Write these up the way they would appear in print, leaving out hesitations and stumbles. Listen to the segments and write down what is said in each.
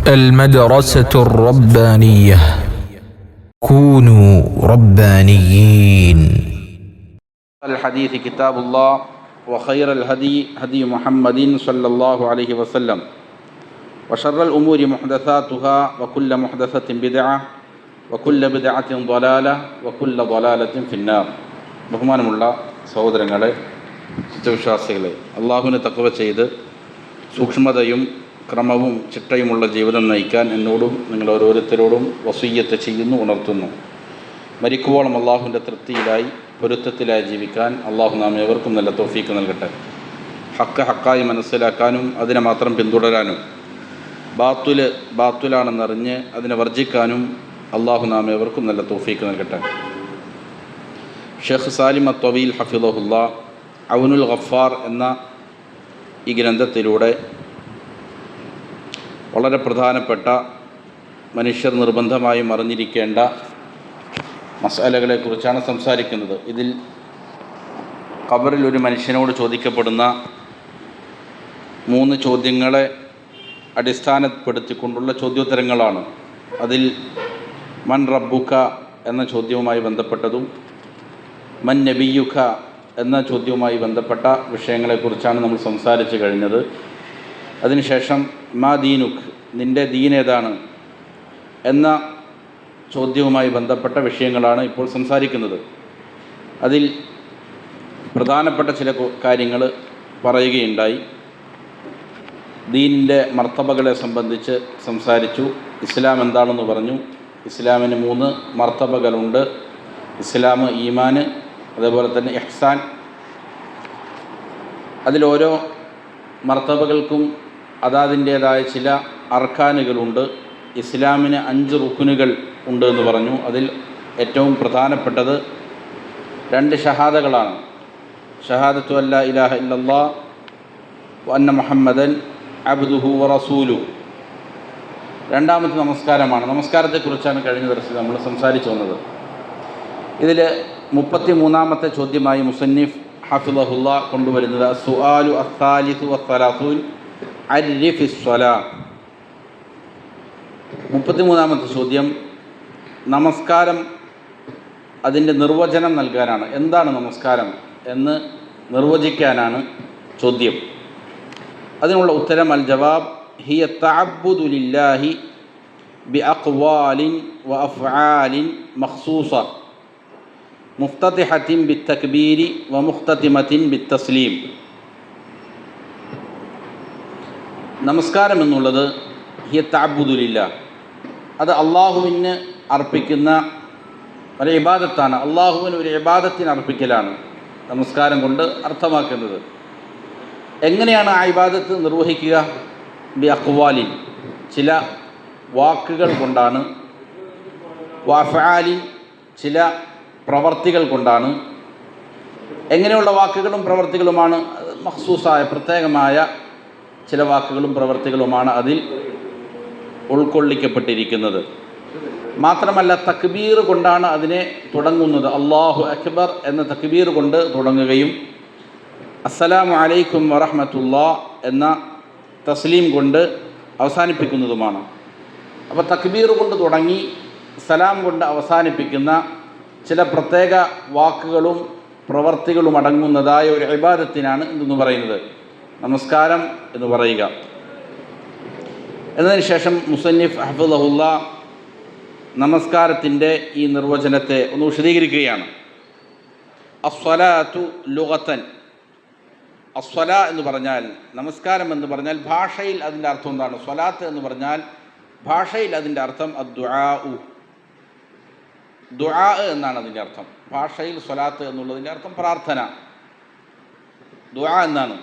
المدرسة الربانية كونوا ربانيين. الحديث كتاب الله وخير الهدي هدي محمد صلى الله عليه وسلم وشر الأمور محدثاتها وكل محدثة بدعة وكل بدعة ضلالة وكل ضلالة في النار. ബഹുമാനമുള്ള സഹോദരങ്ങളെ, സത്യവിശ്വാസികളെ, അള്ളാഹുവിനെ തഖ്വ ചെയ്ത് സൂക്ഷ്മതയും ക്രമവും ചിട്ടയുമുള്ള ജീവിതം നയിക്കാൻ എന്നോടും നിങ്ങൾ ഓരോരുത്തരോടും വസിയ്യത്ത് ചെയ്യുന്നു, ഉണർത്തുന്നു. മരിക്കുവോളം അള്ളാഹുവിൻ്റെ തൃപ്തിയിലായി പൊരുത്തത്തിലായി ജീവിക്കാൻ അള്ളാഹു നാം ഏവർക്കും നല്ല തൗഫീക്ക് നൽകട്ടെ. ഹക്കായി മനസ്സിലാക്കാനും അതിനെ മാത്രം പിന്തുടരാനും ബാത്തുലാണെന്നറിഞ്ഞ് അതിനെ വർജിക്കാനും അള്ളാഹു നാം ഏവർക്കും നല്ല തൗഫീക്ക് നൽകട്ടെ. ഷെയ്ഖ് സാലിം അത്വീൽ ഹഫിളഹുല്ലാ ഔനുൽ ഗഫാർ എന്ന ഈ ഗ്രന്ഥത്തിലൂടെ വളരെ പ്രധാനപ്പെട്ട മനുഷ്യർ നിർബന്ധമായും അറിഞ്ഞിരിക്കേണ്ട മസ്അലകളെക്കുറിച്ചാണ് സംസാരിക്കുന്നത്. ഇതിൽ ഖബറിൽ ഒരു മനുഷ്യനോട് ചോദിക്കപ്പെടുന്ന 3 ചോദ്യങ്ങളെ അടിസ്ഥാനപ്പെടുത്തിക്കൊണ്ടുള്ള ചോദ്യോത്തരങ്ങളാണ്. അതിൽ മൻ റബ്ബുക എന്ന ചോദ്യവുമായി ബന്ധപ്പെട്ടതും മൻ നബിയുക എന്ന ചോദ്യവുമായി ബന്ധപ്പെട്ട വിഷയങ്ങളെക്കുറിച്ചാണ് നമ്മൾ സംസാരിച്ചു കഴിഞ്ഞത്. അതിനുശേഷം മാ ദീനുക്, നിൻ്റെ ദീൻ ഏതാണ് എന്ന ചോദ്യവുമായി ബന്ധപ്പെട്ട വിഷയങ്ങളാണ് ഇപ്പോൾ സംസാരിക്കുന്നത്. അതിൽ പ്രധാനപ്പെട്ട ചില കാര്യങ്ങൾ പറയുകയുണ്ടായി. ദീനിൻ്റെ മർത്തബകളെ സംബന്ധിച്ച് സംസാരിച്ചു. ഇസ്ലാം എന്താണെന്ന് പറഞ്ഞു. ഇസ്ലാമിന് 3 മർത്തബകളുണ്ട്. ഇസ്ലാം, ഈമാൻ, അതേപോലെ തന്നെ ഇഹ്സാൻ. അതിലോരോ മർത്തബകൾക്കും അതാതിൻ്റേതായ ചില അർക്കാനുകളുണ്ട്. ഇസ്ലാമിന് 5 റുക്കുനുകൾ ഉണ്ട് എന്ന് പറഞ്ഞു. അതിൽ ഏറ്റവും പ്രധാനപ്പെട്ടത് 2 ഷഹാദകളാണ്. ഷഹാദത്തു അല്ലാ ഇലാഹ ഇല്ലല്ലാഹ് വ അന്ന മുഹമ്മദൻ അബ്ദുഹു വ റസൂലു. രണ്ടാമത്തെ നമസ്കാരമാണ്. നമസ്കാരത്തെക്കുറിച്ചാണ് കഴിഞ്ഞ ദിവസം നമ്മൾ സംസാരിച്ചു വന്നത്. ഇതിൽ 33ാമത്തെ ചോദ്യമായി മുസന്നിഫ് ഹഫിളഹുല്ലാ കൊണ്ടുവരുന്നത് സുആലു അസ്സാലിസു വസ്സലാസൂൻ അരിഫി സ്വലാ. 33ാമത്തെ ചോദ്യം നമസ്കാരം, അതിൻ്റെ നിർവചനം നൽകാനാണ്. എന്താണ് നമസ്കാരം എന്ന് നിർവചിക്കാനാണ് ചോദ്യം. അതിനുള്ള ഉത്തരം അൽ ജവാബ് ഹിയ തഅബ്ബുദു ലില്ലാഹി ബി അഖ്വാലിൻ വ അഫ്ആലിൻ മഖ്സൂസ മുഫ്തതിഹത്തിൻ ബിത്തക്ബീരി വ മുഖ്തതിമത്തിൻ ബിത്തസ്ലീം. നമസ്കാരം എന്നുള്ളത് ഹിയ തഅബ്ബുദു ലില്ലാഹ്, അത് അള്ളാഹുവിന് അർപ്പിക്കുന്ന ഒരു ഇബാദത്താണ്. അള്ളാഹുവിന് ഒരു ഇബാദത്തിന് അർപ്പിക്കലാണ് നമസ്കാരം കൊണ്ട് അർത്ഥമാക്കുന്നത്. എങ്ങനെയാണ് ആ ഇബാദത്ത് നിർവഹിക്കുക? ബി അഖ്വാലിൻ, ചില വാക്കുകൾ കൊണ്ടാണ്. വഅഫ്ആലിൻ, ചില പ്രവർത്തികൾ കൊണ്ടാണ്. എങ്ങനെയുള്ള വാക്കുകളും പ്രവർത്തികളുമാണ്? മഖ്സൂസായ പ്രത്യേകമായ ചില വാക്കുകളും പ്രവർത്തികളുമാണ് അതിൽ ഉൾക്കൊള്ളിക്കപ്പെട്ടിരിക്കുന്നത്. മാത്രമല്ല തക്ബീർ കൊണ്ടാണ് അതിനെ തുടങ്ങുന്നത്. അല്ലാഹു അക്ബർ എന്ന തക്ബീർ കൊണ്ട് തുടങ്ങുകയും അസ്സലാമു അലൈക്കും വറഹ്മത്തുള്ളാഹ് എന്ന തസ്ലീം കൊണ്ട് അവസാനിപ്പിക്കുന്നതുമാണ്. അപ്പോൾ തക്ബീർ കൊണ്ട് തുടങ്ങി സലാം കൊണ്ട് അവസാനിപ്പിക്കുന്ന ചില പ്രത്യേക വാക്കുകളും പ്രവർത്തികളും അടങ്ങുന്നതായ ഒരു ഇബാദത്തിനാണ് എന്തെന്ന് പറയുന്നത്? നമസ്കാരം എന്ന് പറയുക. എന്നതിന് ശേഷം മുസന്നിഫ് ഹഫിളഹുല്ലാ നമസ്കാരത്തിൻ്റെ ഈ നിർവചനത്തെ ഒന്ന് വിശദീകരിക്കുകയാണ്. അസ്വലാത്തു ലുഗത്തൻ, അസ്വല എന്ന് പറഞ്ഞാൽ, നമസ്കാരം എന്ന് പറഞ്ഞാൽ ഭാഷയിൽ അതിൻ്റെ അർത്ഥം എന്താണ്? സ്വലാത്ത് എന്ന് പറഞ്ഞാൽ ഭാഷയിൽ അതിൻ്റെ അർത്ഥം അദ്ദുആഉ, ദുആ എന്നാണ് അതിൻ്റെ അർത്ഥം. ഭാഷയിൽ സ്വലാത്ത് എന്നുള്ളതിൻ്റെ അർത്ഥം പ്രാർത്ഥന, ദുആ എന്നാണ്.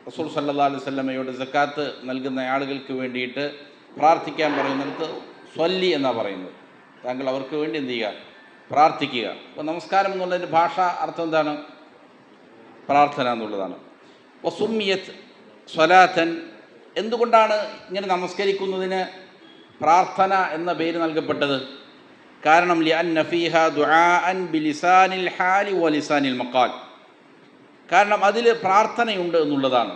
റസൂൽ സല്ലല്ലാഹു അലൈഹി വസല്ലമയോട് സക്കാത്ത് നൽകുന്ന ആളുകൾക്ക് വേണ്ടിയിട്ട് പ്രാർത്ഥിക്കാൻ പറയുന്നിടത്ത് സ്വല്ലി എന്നാണ് പറയുന്നത്. താങ്കൾ അവർക്ക് വേണ്ടി എന്ത് ചെയ്യുക? പ്രാർത്ഥിക്കുക. അപ്പോൾ നമസ്കാരം എന്നുള്ളതിൻ്റെ ഭാഷ അർത്ഥം എന്താണ്? പ്രാർത്ഥന എന്നുള്ളതാണ്. വസുമ്മിയത് സ്വലാത്തൻ, എന്തുകൊണ്ടാണ് ഇങ്ങനെ നമസ്കരിക്കുന്നതിന് പ്രാർത്ഥന എന്ന പേര് നൽകപ്പെട്ടത്? കാരണം ലിഅന്ന ഫീഹാ ദുആഅൻ ബിലിസാനിൽ ഹാലി വലിസാനിൽ മഖാൽ, കാരണം അതിൽ പ്രാർത്ഥനയുണ്ട് എന്നുള്ളതാണ്.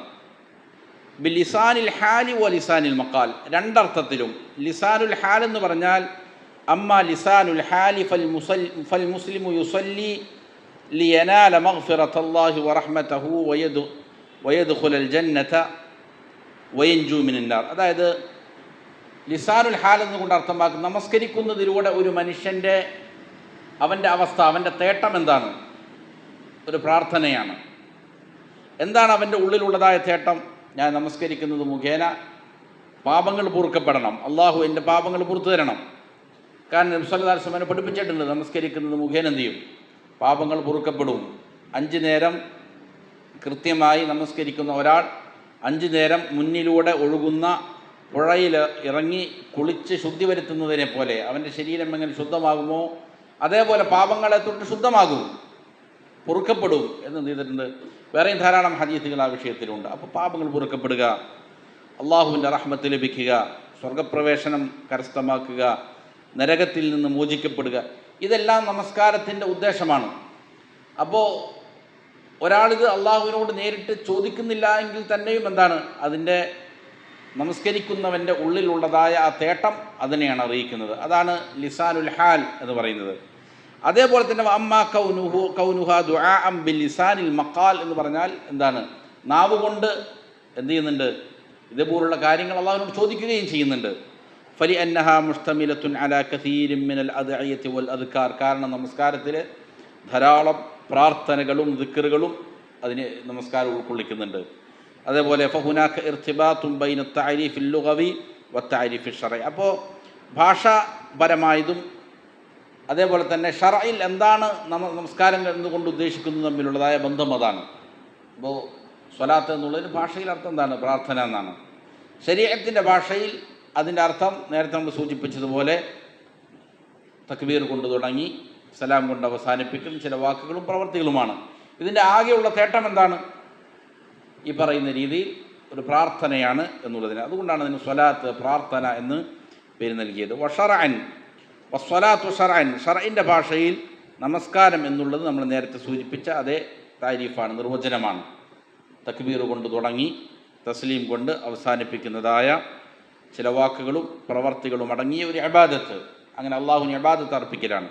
ബിലിസാനിൽ ഹാലി വ ലിസാനിൽ മക്കാൽ, രണ്ടർത്ഥത്തിലും. ലിസാനുൽ ഹാൽ എന്ന് പറഞ്ഞാൽ അമ്മ ലിസാനുൽ ഹാലി ഫൽ മുസ്ലിമു യുസല്ലി ലിയനാല മഗ്ഫിറത്തല്ലാഹി വറഹ്മതഹു വയദ്ഖുലൽ ജന്നത വയൻജു മിനന്നാർ. അതായത് ലിസാനുൽ ഹാൽ എന്നുകൊണ്ട് അർത്ഥമാക്കും നമസ്കരിക്കുന്നതിലൂടെ ഒരു മനുഷ്യൻ്റെ അവൻ്റെ അവസ്ഥ, അവൻ്റെ തേട്ടം എന്താണ്? ഒരു പ്രാർത്ഥനയാണ്. എന്താണ് അവൻ്റെ ഉള്ളിലുള്ളതായ തേട്ടം? ഞാൻ നമസ്കരിക്കുന്നത് മുഖേന പാപങ്ങൾ പൊറുക്കപ്പെടണം, അള്ളാഹു എൻ്റെ പാപങ്ങൾ പുറത്തു തരണം. കാരണം നബി സല്ലല്ലാഹു അലൈഹി വസല്ലം പഠിപ്പിച്ചിട്ടുണ്ട്, നമസ്കരിക്കുന്നത് മുഖേന എന്ത് ചെയ്യും? പാപങ്ങൾ പൊറുക്കപ്പെടും. 5 നേരം കൃത്യമായി നമസ്കരിക്കുന്ന ഒരാൾ 5 നേരം മുന്നിലൂടെ ഒഴുകുന്ന പുഴയിൽ ഇറങ്ങി കുളിച്ച് ശുദ്ധി വരുത്തുന്നതിനെ പോലെ അവൻ്റെ ശരീരം എങ്ങനെ ശുദ്ധമാകുമോ അതേപോലെ പാപങ്ങളെ തൊട്ട് ശുദ്ധമാകും, പൊറുക്കപ്പെടും എന്ന് ചെയ്തിട്ടുണ്ട്. വേറെയും ധാരാളം ഹദീസുകൾ ആ വിഷയത്തിലുണ്ട്. അപ്പോൾ പാപങ്ങൾ പൊറുക്കപ്പെടുക, അള്ളാഹുവിൻ്റെ റഹ്മത്ത് ലഭിക്കുക, സ്വർഗപ്രവേശനം കരസ്ഥമാക്കുക, നരകത്തിൽ നിന്ന് മോചിക്കപ്പെടുക, ഇതെല്ലാം നമസ്കാരത്തിൻ്റെ ഉദ്ദേശമാണ്. അപ്പോൾ ഒരാളിത് അള്ളാഹുവിനോട് നേരിട്ട് ചോദിക്കുന്നില്ല എങ്കിൽ തന്നെയും എന്താണ് അതിൻ്റെ നമസ്കരിക്കുന്നവൻ്റെ ഉള്ളിലുള്ളതായ ആ തേട്ടം അതിനെയാണ് അറിയിക്കുന്നത്. അതാണ് ലിസാനുൽ ഹാൽ എന്ന് പറയുന്നത്. അതേപോലെ തന്നെ അമ്മാ കൗനുഹ ദുആഅൻ ബിൽ ലിസാനിൽ മഖാൽ എന്ന് പറഞ്ഞാൽ എന്താണ്? നാവ് കൊണ്ട് എന്ത് ചെയ്യുന്നുണ്ട്? ഇതേപോലുള്ള കാര്യങ്ങൾ അള്ളാഹുവിനോട് ചോദിക്കുകയും ചെയ്യുന്നുണ്ട്. ഫലി അന്നഹ മുസ്തമിലത്തുൻ അലാ കസീരിൻ മിനൽ അദ്ഇയത്തി വൽ അദ്കാർ, കാരണം നമസ്കാരത്തിൽ ധാരാളം പ്രാർത്ഥനകളും ദിക്റുകളും അതിന് നമസ്കാരം ഉൾക്കൊള്ളിക്കുന്നുണ്ട്. അതേപോലെ ഫഹുനാക ഇർത്തിബാത്തുൻ ബൈന തഅരീഫിൽ ലുഗവി വത്തഅരീഫിൽ ശർഇ, അപ്പോൾ ഭാഷാപരമായതും അതേപോലെ തന്നെ ഷർഇൽ എന്താണ് നമസ്കാരം എന്നുകൊണ്ട് ഉദ്ദേശിക്കുന്നത് തമ്മിലുള്ളതായ ബന്ധം അതാണ്. അപ്പോൾ സ്വലാത്ത് എന്നുള്ളതിന് ഭാഷയിൽ അർത്ഥം എന്താണ്? പ്രാർത്ഥന എന്നാണ്. ശരീഅത്തിൻ്റെ ഭാഷയിൽ അതിൻ്റെ അർത്ഥം നേരത്തെ നമ്മൾ സൂചിപ്പിച്ചതുപോലെ തക്ബീർ കൊണ്ട് തുടങ്ങി സലാം കൊണ്ട് അവസാനിപ്പിക്കും ചില വാക്കുകളും പ്രവർത്തികളുമാണ്. ഇതിൻ്റെ ആകെയുള്ള തേട്ടം എന്താണ്? ഈ പറയുന്ന രീതിയിൽ ഒരു പ്രാർത്ഥനയാണ് എന്നുള്ളതിന്. അതുകൊണ്ടാണ് അതിന് സ്വലാത്ത്, പ്രാർത്ഥന എന്ന് പേര് നൽകിയത്. വഷറഅൻ വസ്വലാത്തു ഷർഅൻ, ഷർഇൻ്റെ ഭാഷയിൽ നമസ്കാരം എന്നുള്ളത് നമ്മൾ നേരത്തെ സൂചിപ്പിച്ച അതേ താരീഫാണ്, നിർവചനമാണ്. തക്ബീർ കൊണ്ട് തുടങ്ങി തസ്ലീം കൊണ്ട് അവസാനിപ്പിക്കുന്നതായ ചില വാക്കുകളും പ്രവർത്തികളും അടങ്ങിയ ഒരു ഇബാദത്ത്, അങ്ങനെ അള്ളാഹുവിന് ഇബാദത്ത് അർപ്പിക്കലാണ്.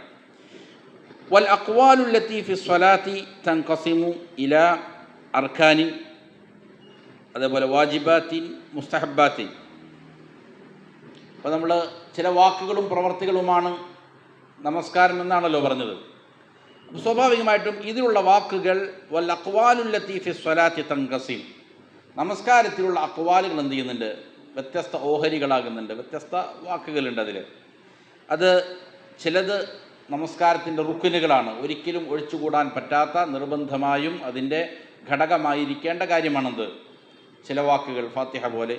വൽ അഖ്വാലു ലത്തി ഫി സ്വലാത്തി തൻഖസിമു ഇലാ അർക്കാനിൻ, അതേപോലെ വാജിബാത്തിൻ മുസ്തഹബാത്തിൻ. അപ്പോൾ നമ്മൾ ചില വാക്കുകളും പ്രവർത്തികളുമാണ് നമസ്കാരം എന്നാണല്ലോ പറഞ്ഞത്. അപ്പോൾ സ്വാഭാവികമായിട്ടും ഇതിലുള്ള വാക്കുകൾ വൽ അഖ്വാലു ലത്തി ഫി സ്വലാത്തി തൻഖസിം, നമസ്കാരത്തിലുള്ള അഖ്വാലുകൾ എന്ത് ചെയ്യുന്നുണ്ട്? വ്യത്യസ്ത ഓഹരികളാകുന്നുണ്ട്, വ്യത്യസ്ത വാക്കുകളുണ്ട് അതിൽ. അത് ചിലത് നമസ്കാരത്തിൻ്റെ റുക്നുകളാണ്, ഒരിക്കലും ഒഴിച്ചുകൂടാൻ പറ്റാത്ത നിർബന്ധമായും അതിൻ്റെ ഘടകമായിരിക്കേണ്ട കാര്യമാണത്. ചില വാക്കുകൾ ഫാത്തിഹ പോലെ,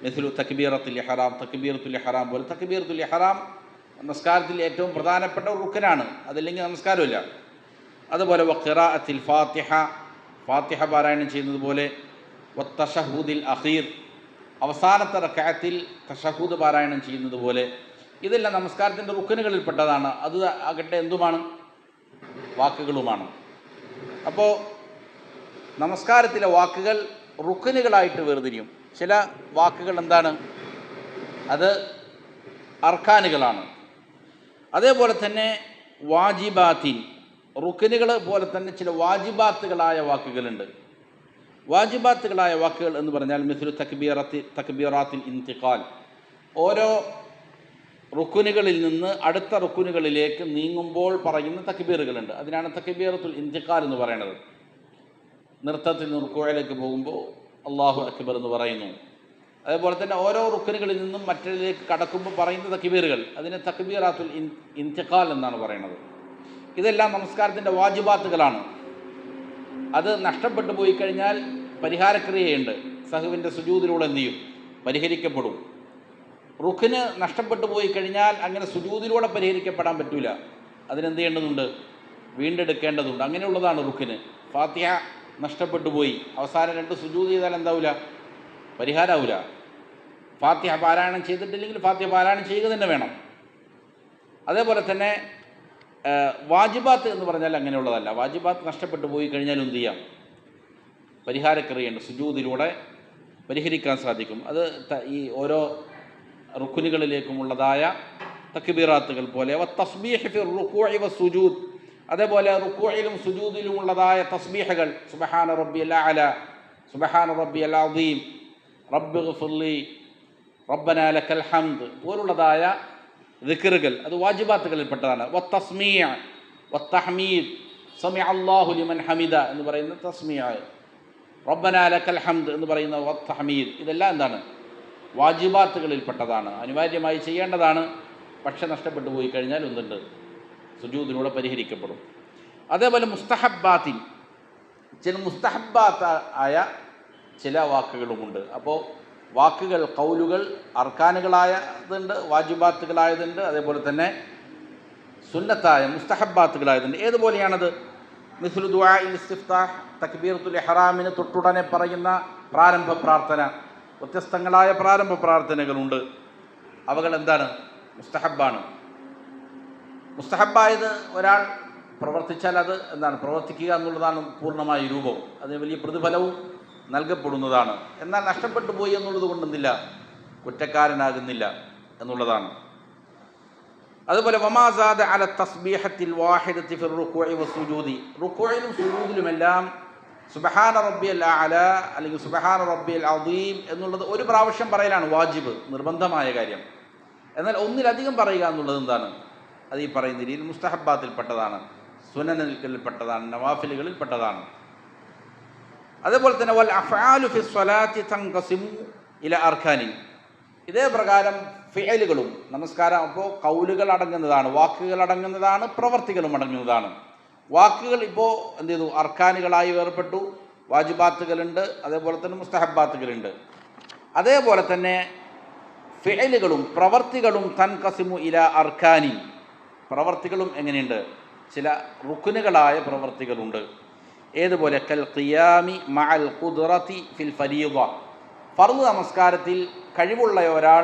മിസ്ലു തക്ബീറത്തുൽ ഇഹ്റാം, തക്ബീറത്തുൽ ഇഹ്റാം പോലെ. തക്ബീറത്തുൽ ഇഹ്റാം നമസ്കാരത്തിൽ ഏറ്റവും പ്രധാനപ്പെട്ട ഒരു റുക്നാണ്, അതില്ലെങ്കിൽ നമസ്കാരമില്ല. അതുപോലെ ഖിറാഅത്തുൽ ഫാത്തിഹ, ഫാത്തിഹ പാരായണം ചെയ്യുന്നത് പോലെ. വത്തശഹുദിൽ അഖീർ, അവസാനത്തെ റക്അത്തിൽ തശഹുദ് പാരായണം ചെയ്യുന്നത് പോലെ. ഇതെല്ലാം നമസ്കാരത്തിൻ്റെ റുക്നുകളിൽപ്പെട്ടതാണ്. അത് ആകട്ടെ എന്തുമാണ്? വാക്കുകളുമാണ്. അപ്പോൾ നമസ്കാരത്തിലെ വാക്കുകൾ റുക്നുകളായിട്ട് വേർതിരിയും. ചില വാക്കുകൾ എന്താണ്? അത് അർക്കാനുകളാണ്. അതേപോലെ തന്നെ വാജിബാത്തിൻ, റുക്നുകൾ പോലെ തന്നെ ചില വാജിബാത്തുകളായ വാക്കുകളുണ്ട്. വാജിബാത്തുകളായ വാക്കുകൾ എന്ന് പറഞ്ഞാൽ മിസ്ലു തക്ബീറാത്തിൽ ഇന്തിഖാൽ, ഓരോ റുക്കുനുകളിൽ നിന്ന് അടുത്ത റുക്കുനുകളിലേക്ക് നീങ്ങുമ്പോൾ പറയുന്ന തക്ബീറുകളുണ്ട്. അതിനാണ് തക്ബീറത്തുൽ ഇന്തിഖാൽ എന്ന് പറയുന്നത്. നൃത്തത്തിൽ നിന്ന് റുക്കുവിലേക്ക് പോകുമ്പോൾ അല്ലാഹു അക്ബർ എന്ന് പറയുന്നു. അതേപോലെ തന്നെ ഓരോ റുക്കുനുകളിൽ നിന്നും മറ്റൊരിലേക്ക് കടക്കുമ്പോൾ പറയുന്ന തക്ബീറുകൾ, അതിന് തക്ബീറാത്തുൽ ഇന്തിഖാൽ എന്നാണ് പറയുന്നത്. ഇതെല്ലാം നമസ്കാരത്തിൻ്റെ വാജിബാത്തുകളാണ്. അത് നഷ്ടപ്പെട്ടു പോയി കഴിഞ്ഞാൽ പരിഹാരക്രിയയുണ്ട്. സഹുവിൻ്റെ സുജൂദിലൂടെ എന്ത് ചെയ്യും? പരിഹരിക്കപ്പെടും. റുഖിന് നഷ്ടപ്പെട്ടു പോയി കഴിഞ്ഞാൽ അങ്ങനെ സുജൂദിലൂടെ പരിഹരിക്കപ്പെടാൻ പറ്റില്ല. അതിനെന്ത് ചെയ്യേണ്ടതുണ്ട്? വീണ്ടെടുക്കേണ്ടതുണ്ട്. അങ്ങനെയുള്ളതാണ് റുഖിന്. ഫാത്തിഹ നഷ്ടപ്പെട്ടു പോയി, അവസാനം 2 സുജൂദ് ചെയ്താൽ എന്താവില്ല? പരിഹാരമാവില്ല. ഫാത്തിഹ പാരായണം ചെയ്തിട്ടില്ലെങ്കിൽ ഫാത്തിഹ പാരായണം ചെയ്യുക തന്നെ വേണം. അതേപോലെ തന്നെ വാജിബാത്ത് എന്ന് പറഞ്ഞാൽ അങ്ങനെയുള്ളതല്ല. വാജിബാത്ത് നഷ്ടപ്പെട്ടു പോയി കഴിഞ്ഞാൽ എന്ത് ചെയ്യാം? പരിഹാരക്രിയയുണ്ട്. സുജൂദിലൂടെ പരിഹരിക്കാൻ സാധിക്കും. അത് ഈ ഓരോ റുക്കുനുകളിലേക്കുമുള്ളതായ തക്ബീറാത്തുകൾ പോലെ തസ്ബീഹ് ഫി റുകൂഇ വസ്സുജൂദ്, അതേപോലെ റുകൂഇലും സുജൂദിലുമുള്ളതായ തസ്ബീഹുകൾ സുബ്ഹാന റബ്ബിയൽ അഅല, സുബ്ഹാന റബ്ബിയൽ അസീം, റബ്ബിഗ്ഫിർലി, റബ്ബനാ ലക്കൽ ഹംദ് പോലുള്ളതായ ദിക്റുകൾ അത് വാജിബാത്തുകളിൽപ്പെട്ടതാണ്. വത്തസ്മീഅ് വത്തഹ്മീദ്, സമിഅ അല്ലാഹു ലിമൻ ഹമിദ എന്ന് പറയുന്ന തസ്മീഅ്, റബ്ബനാ ലക്കൽ ഹംദ് എന്ന് പറയുന്ന വത്തഹ്മീദ്, ഇതെല്ലാം എന്താണ്? വാജിബാത്തുകളിൽപ്പെട്ടതാണ്, അനിവാര്യമായി ചെയ്യേണ്ടതാണ്. പക്ഷെ നഷ്ടപ്പെട്ടു പോയി കഴിഞ്ഞാൽ ഒന്നുണ്ട്, സുജൂദിലൂടെ പരിഹരിക്കപ്പെടും. അതേപോലെ മുസ്തഹബ്ബാത്തിൻ, ചില മുസ്തഹബ്ബാത്ത് ആയ ചില വാക്കുകളുമുണ്ട്. അപ്പോൾ വാക്കുകൾ കൗലുകൾ അർക്കാനുകളായതുണ്ട്, വാജിബാത്തുകളായതുണ്ട്, അതേപോലെ തന്നെ സുന്നത്തായ മുസ്തഹബ്ബാത്തുകളായതുണ്ട്. ഏതുപോലെയാണത്? മിസ്ലു ദുആഇൽ ഇസ്തിഫ്താഹ്, തക്ബീറത്തുൽ ഇഹ്റാമിന് തൊട്ടുടനെ പറയുന്ന പ്രാരംഭ പ്രാർത്ഥന, വ്യത്യസ്തങ്ങളായ പ്രാരംഭ പ്രാർത്ഥനകളുണ്ട്. അവകൾ എന്താണ്? മുസ്തഹബ്ബാണ്. മുസ്തഹബ്ബായത് ഒരാൾ പ്രവർത്തിച്ചാൽ അത് എന്താണ്? പ്രവർത്തിക്കുക എന്നുള്ളതാണ് പൂർണ്ണമായ രൂപം. അതിന് വലിയ പ്രതിഫലവും നൽകപ്പെടുന്നതാണ്. എന്നാൽ നഷ്ടപ്പെട്ടു പോയി എന്നുള്ളത് കൊണ്ടെന്നില്ല, കുറ്റക്കാരനാകുന്നില്ല എന്നുള്ളതാണ്. അതുപോലെ വമാസാദ അല തസ്ബീഹത്തിൽ വാഹിദത്തി ഫിർ റുകൂഇ വസ്സുജൂദി, റുകൂഇലും സുജൂദിലുമെല്ലാം സുബ്ഹാന റബ്ബിയൽ അഅല അല്ലെങ്കിൽ സുബ്ഹാന റബ്ബിയൽ അസീം എന്നുള്ളത് ഒരു പ്രാവശ്യം പറയലാണ് വാജിബ്, നിർബന്ധമായ കാര്യം. എന്നാൽ ഒന്നിലധികം പറയുക എന്നുള്ളത് എന്താണ്? അത് ഈ പറയുന്ന രീതിയിൽ മുസ്തഹബ്ബാത്തിൽപ്പെട്ടതാണ്, സുനനിൽപ്പെട്ടതാണ്, നവാഫിലുകളിൽപ്പെട്ടതാണ്. അതേപോലെ തന്നെ വൽ അഫ്ആലു ഫി സ്വലാത്തി തൻഖസിമു ഇല അർക്കാനിൻ, ഇതേ പ്രകാരം ഫിഅലുകളും നമസ്കാരം അപ്പോൾ കൗലുകൾ അടങ്ങുന്നതാണ്, വാക്കുകൾ അടങ്ങുന്നതാണ്, പ്രവർത്തികളും അടങ്ങുന്നതാണ്. വാക്കുകൾ ഇപ്പോൾ എന്ത് ചെയ്തു? അർക്കാനുകളായി വേർപെട്ടു. വാജിബാത്തുകളുണ്ട്, അതേപോലെ തന്നെ മുസ്തഹബ്ബാത്തുകളുണ്ട്. അതേപോലെ തന്നെ ഫിഅലുകളും പ്രവർത്തികളും തൻഖസിമു ഇല അർക്കാനിൻ, പ്രവർത്തികളും എങ്ങനെയുണ്ട്? ചില റുക്നുകളായ പ്രവർത്തികളുണ്ട്. ഏതുപോലെ? കൽ ഖിയാമി മഅൽ ഖുദ്റതി ഫിൽ ഫരീദ, ഫർദ് നമസ്കാരത്തിൽ കഴിവുള്ള ഒരാൾ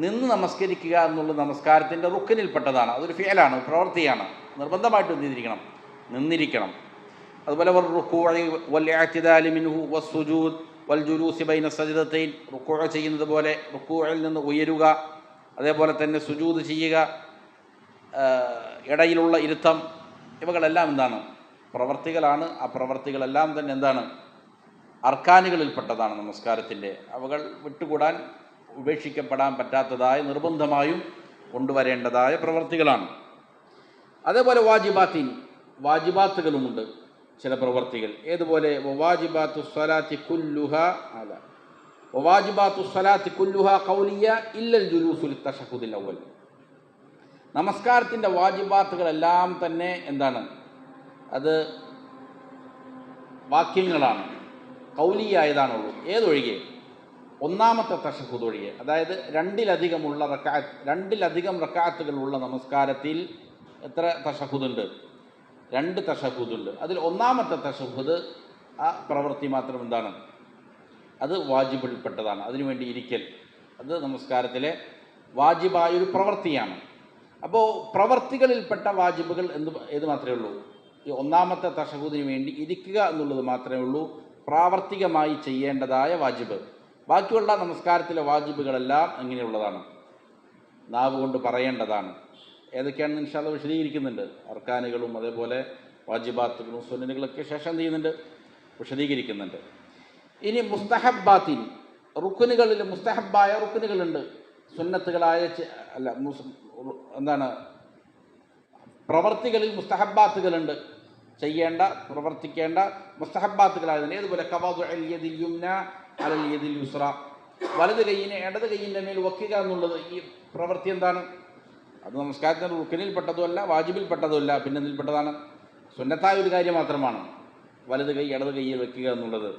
നിന്ന് നമസ്കരിക്കുക എന്നുള്ളത് നമസ്കാരത്തിൻ്റെ റുക്നിൽപ്പെട്ടതാണ്. അതൊരു ഫിഅലാണ്, പ്രവൃത്തിയാണ്. നിർബന്ധമായിട്ട് എന്തിരിക്കണം? നിന്നിരിക്കണം. അതുപോലെ റുകൂഇ വൽ ഇഅ്തിദാലി മിൻഹു വസ്സുജൂദ് വൽ ജുലൂസി ബൈന സജ്ദതൈൻ, റുകൂഅ് ചെയ്യുന്നത് പോലെ റുകൂഇൽ നിന്ന് ഉയരുക, അതേപോലെ തന്നെ സുജൂദ് ചെയ്യുക, ഇടയിലുള്ള ഇരുത്തം, ഇവകളെല്ലാം എന്താണ്? പ്രവർത്തികളാണ്. ആ പ്രവർത്തികളെല്ലാം തന്നെ എന്താണ്? അർക്കാനുകളിൽപ്പെട്ടതാണ് നമസ്കാരത്തിൻ്റെ. അവകൾ വിട്ടുകൂടാൻ, ഉപേക്ഷിക്കപ്പെടാൻ പറ്റാത്തതായ, നിർബന്ധമായും കൊണ്ടുവരേണ്ടതായ പ്രവർത്തികളാണ്. അതേപോലെ വാജിബാത്തിൻ, വാജിബാത്തുകളുമുണ്ട് ചില പ്രവർത്തികൾ. ഏതുപോലെ? വവാജിബാത്തു സ്വലാത്തി കുല്ലുഹാ അല വവാജിബാത്തു സ്വലാത്തി കുല്ലുഹാ ഖൗലിയ ഇല്ലൽ ജുലൂസു ലിത്തശഹുദിൽ അവ്വൽ, നമസ്കാരത്തിൻ്റെ വാജിബാത്തുകളെല്ലാം തന്നെ എന്താണ്? അത് വാക്യങ്ങളാണ്, കൗലിയായതാണുള്ളൂ. ഏതൊഴികെ? ഒന്നാമത്തെ തശഹുദ് ഒഴികെ. അതായത് രണ്ടിലധികം റക്അത്തുകളുള്ള നമസ്കാരത്തിൽ എത്ര തശഹുദുണ്ട്? 2 തശഹുദുണ്ട്. അതിൽ ഒന്നാമത്തെ തശഹുദ്, ആ പ്രവൃത്തി മാത്രം എന്താണ്? അത് വാജിബിൽപ്പെട്ടതാണ്. അതിനുവേണ്ടി ഇരിക്കൽ അത് നമസ്കാരത്തിലെ വാജിബായൊരു പ്രവൃത്തിയാണ്. അപ്പോൾ പ്രവർത്തികളിൽപ്പെട്ട വാജിബുകൾ ഏത് മാത്രമേ ഉള്ളൂ? ഈ ഒന്നാമത്തെ തശഹുദിന് വേണ്ടി ഇരിക്കുക എന്നുള്ളത് മാത്രമേ ഉള്ളൂ പ്രാവർത്തികമായി ചെയ്യേണ്ടതായ വാജിബ്. ബാക്കിയുള്ള നമസ്കാരത്തിലെ വാജിബുകളെല്ലാം എങ്ങനെയുള്ളതാണ്? നാവ് കൊണ്ട് പറയേണ്ടതാണ്. ഏതൊക്കെയാണെന്ന് ഇൻഷാ അല്ലാഹ് വിശദീകരിക്കുന്നുണ്ട്. അർക്കാനുകളും അതേപോലെ വാജിബാത്തുകളും സുന്നനുകളൊക്കെ ശേഷം എന്ത് ചെയ്യുന്നുണ്ട്? വിശദീകരിക്കുന്നുണ്ട്. ഇനി മുസ്തഹബ്ബാത്തിൻ, റുക്കുനുകളിൽ മുസ്തഹബ്ബായ റുക്കുനുകളുണ്ട്, സുന്നത്തുകളായ എന്താണ്? പ്രവർത്തികളിൽ മുസ്തഹബ്ബാത്തുകളുണ്ട്, ചെയ്യേണ്ട പ്രവർത്തിക്കേണ്ട മുസ്തഹബ്ബാത്തുകളായതുണ്ട്. ഏതുപോലെ? ഖവാദുൽ യദിൽ യുംന അലൽ യദിൽ യുസ്ര, വലത് കൈയിനെ ഇടത് കൈയിൻ്റെ മേൽ വയ്ക്കുക എന്നുള്ളത് ഈ പ്രവൃത്തി എന്താണ്? അത് നമസ്കാരത്തിൻ്റെ റുക്കനിൽപ്പെട്ടതുമല്ല, വാജിബിൽപ്പെട്ടതുമല്ല, പിന്നെ എന്തിൽപ്പെട്ടതാണ്? സുന്നത്തായ ഒരു കാര്യം മാത്രമാണ് വലത് കൈ ഇടത് കൈയിൽ വയ്ക്കുക എന്നുള്ളത്.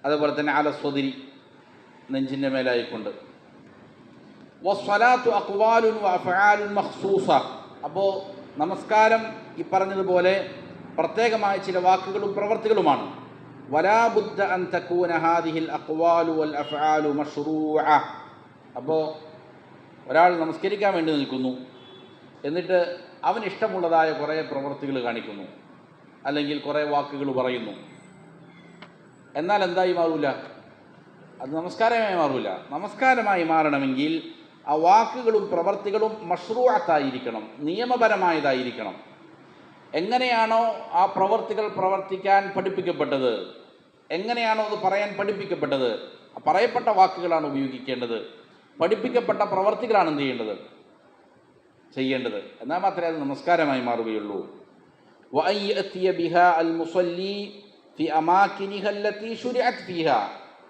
അതുപോലെ തന്നെ അല സ്വദിരി, നെഞ്ചിൻ്റെ മേലായിക്കൊണ്ട്. വസ്സലാത്തു അഖ്വാലുൻ വഅഫ്ആലുൻ മഖ്സൂസ, അപ്പോൾ നമസ്കാരം ഈ പറഞ്ഞതുപോലെ പ്രത്യേകമായ ചില വാക്കുകളും പ്രവർത്തികളുമാണ്. വലാ ബുദ്ദ അൻ തകൂന ഹാദിഹിൽ അഖ്വാലു വൽ അഫ്ആലു മശ്റൂഅ, അപ്പോൾ ഒരാൾ നമസ്കരിക്കാൻ വേണ്ടി നിൽക്കുന്നു, എന്നിട്ട് അവനിഷ്ടമുള്ളതായ കുറേ പ്രവൃത്തികൾ കാണിക്കുന്നു, അല്ലെങ്കിൽ കുറേ വാക്കുകൾ പറയുന്നു. എന്നാൽ എന്തായി മാറൂല? അത് നമസ്കാരമായി മാറില്ല. നമസ്കാരമായി മാറണമെങ്കിൽ ആ വാക്കുകളും പ്രവർത്തികളും മഷ്റൂഅത്തായിരിക്കണം, നിയമപരമായതായിരിക്കണം. എങ്ങനെയാണോ ആ പ്രവർത്തികൾ പ്രവർത്തിക്കാൻ പഠിപ്പിക്കപ്പെട്ടത്, എങ്ങനെയാണോ അത് പറയാൻ പഠിപ്പിക്കപ്പെട്ടത്, പറയപ്പെട്ട വാക്കുകളാണ് ഉപയോഗിക്കേണ്ടത്, പഠിപ്പിക്കപ്പെട്ട പ്രവർത്തികളാണ് എന്ത് ചെയ്യേണ്ടത്. എന്നാൽ മാത്രമേ അത് നമസ്കാരമായി മാറുകയുള്ളൂ.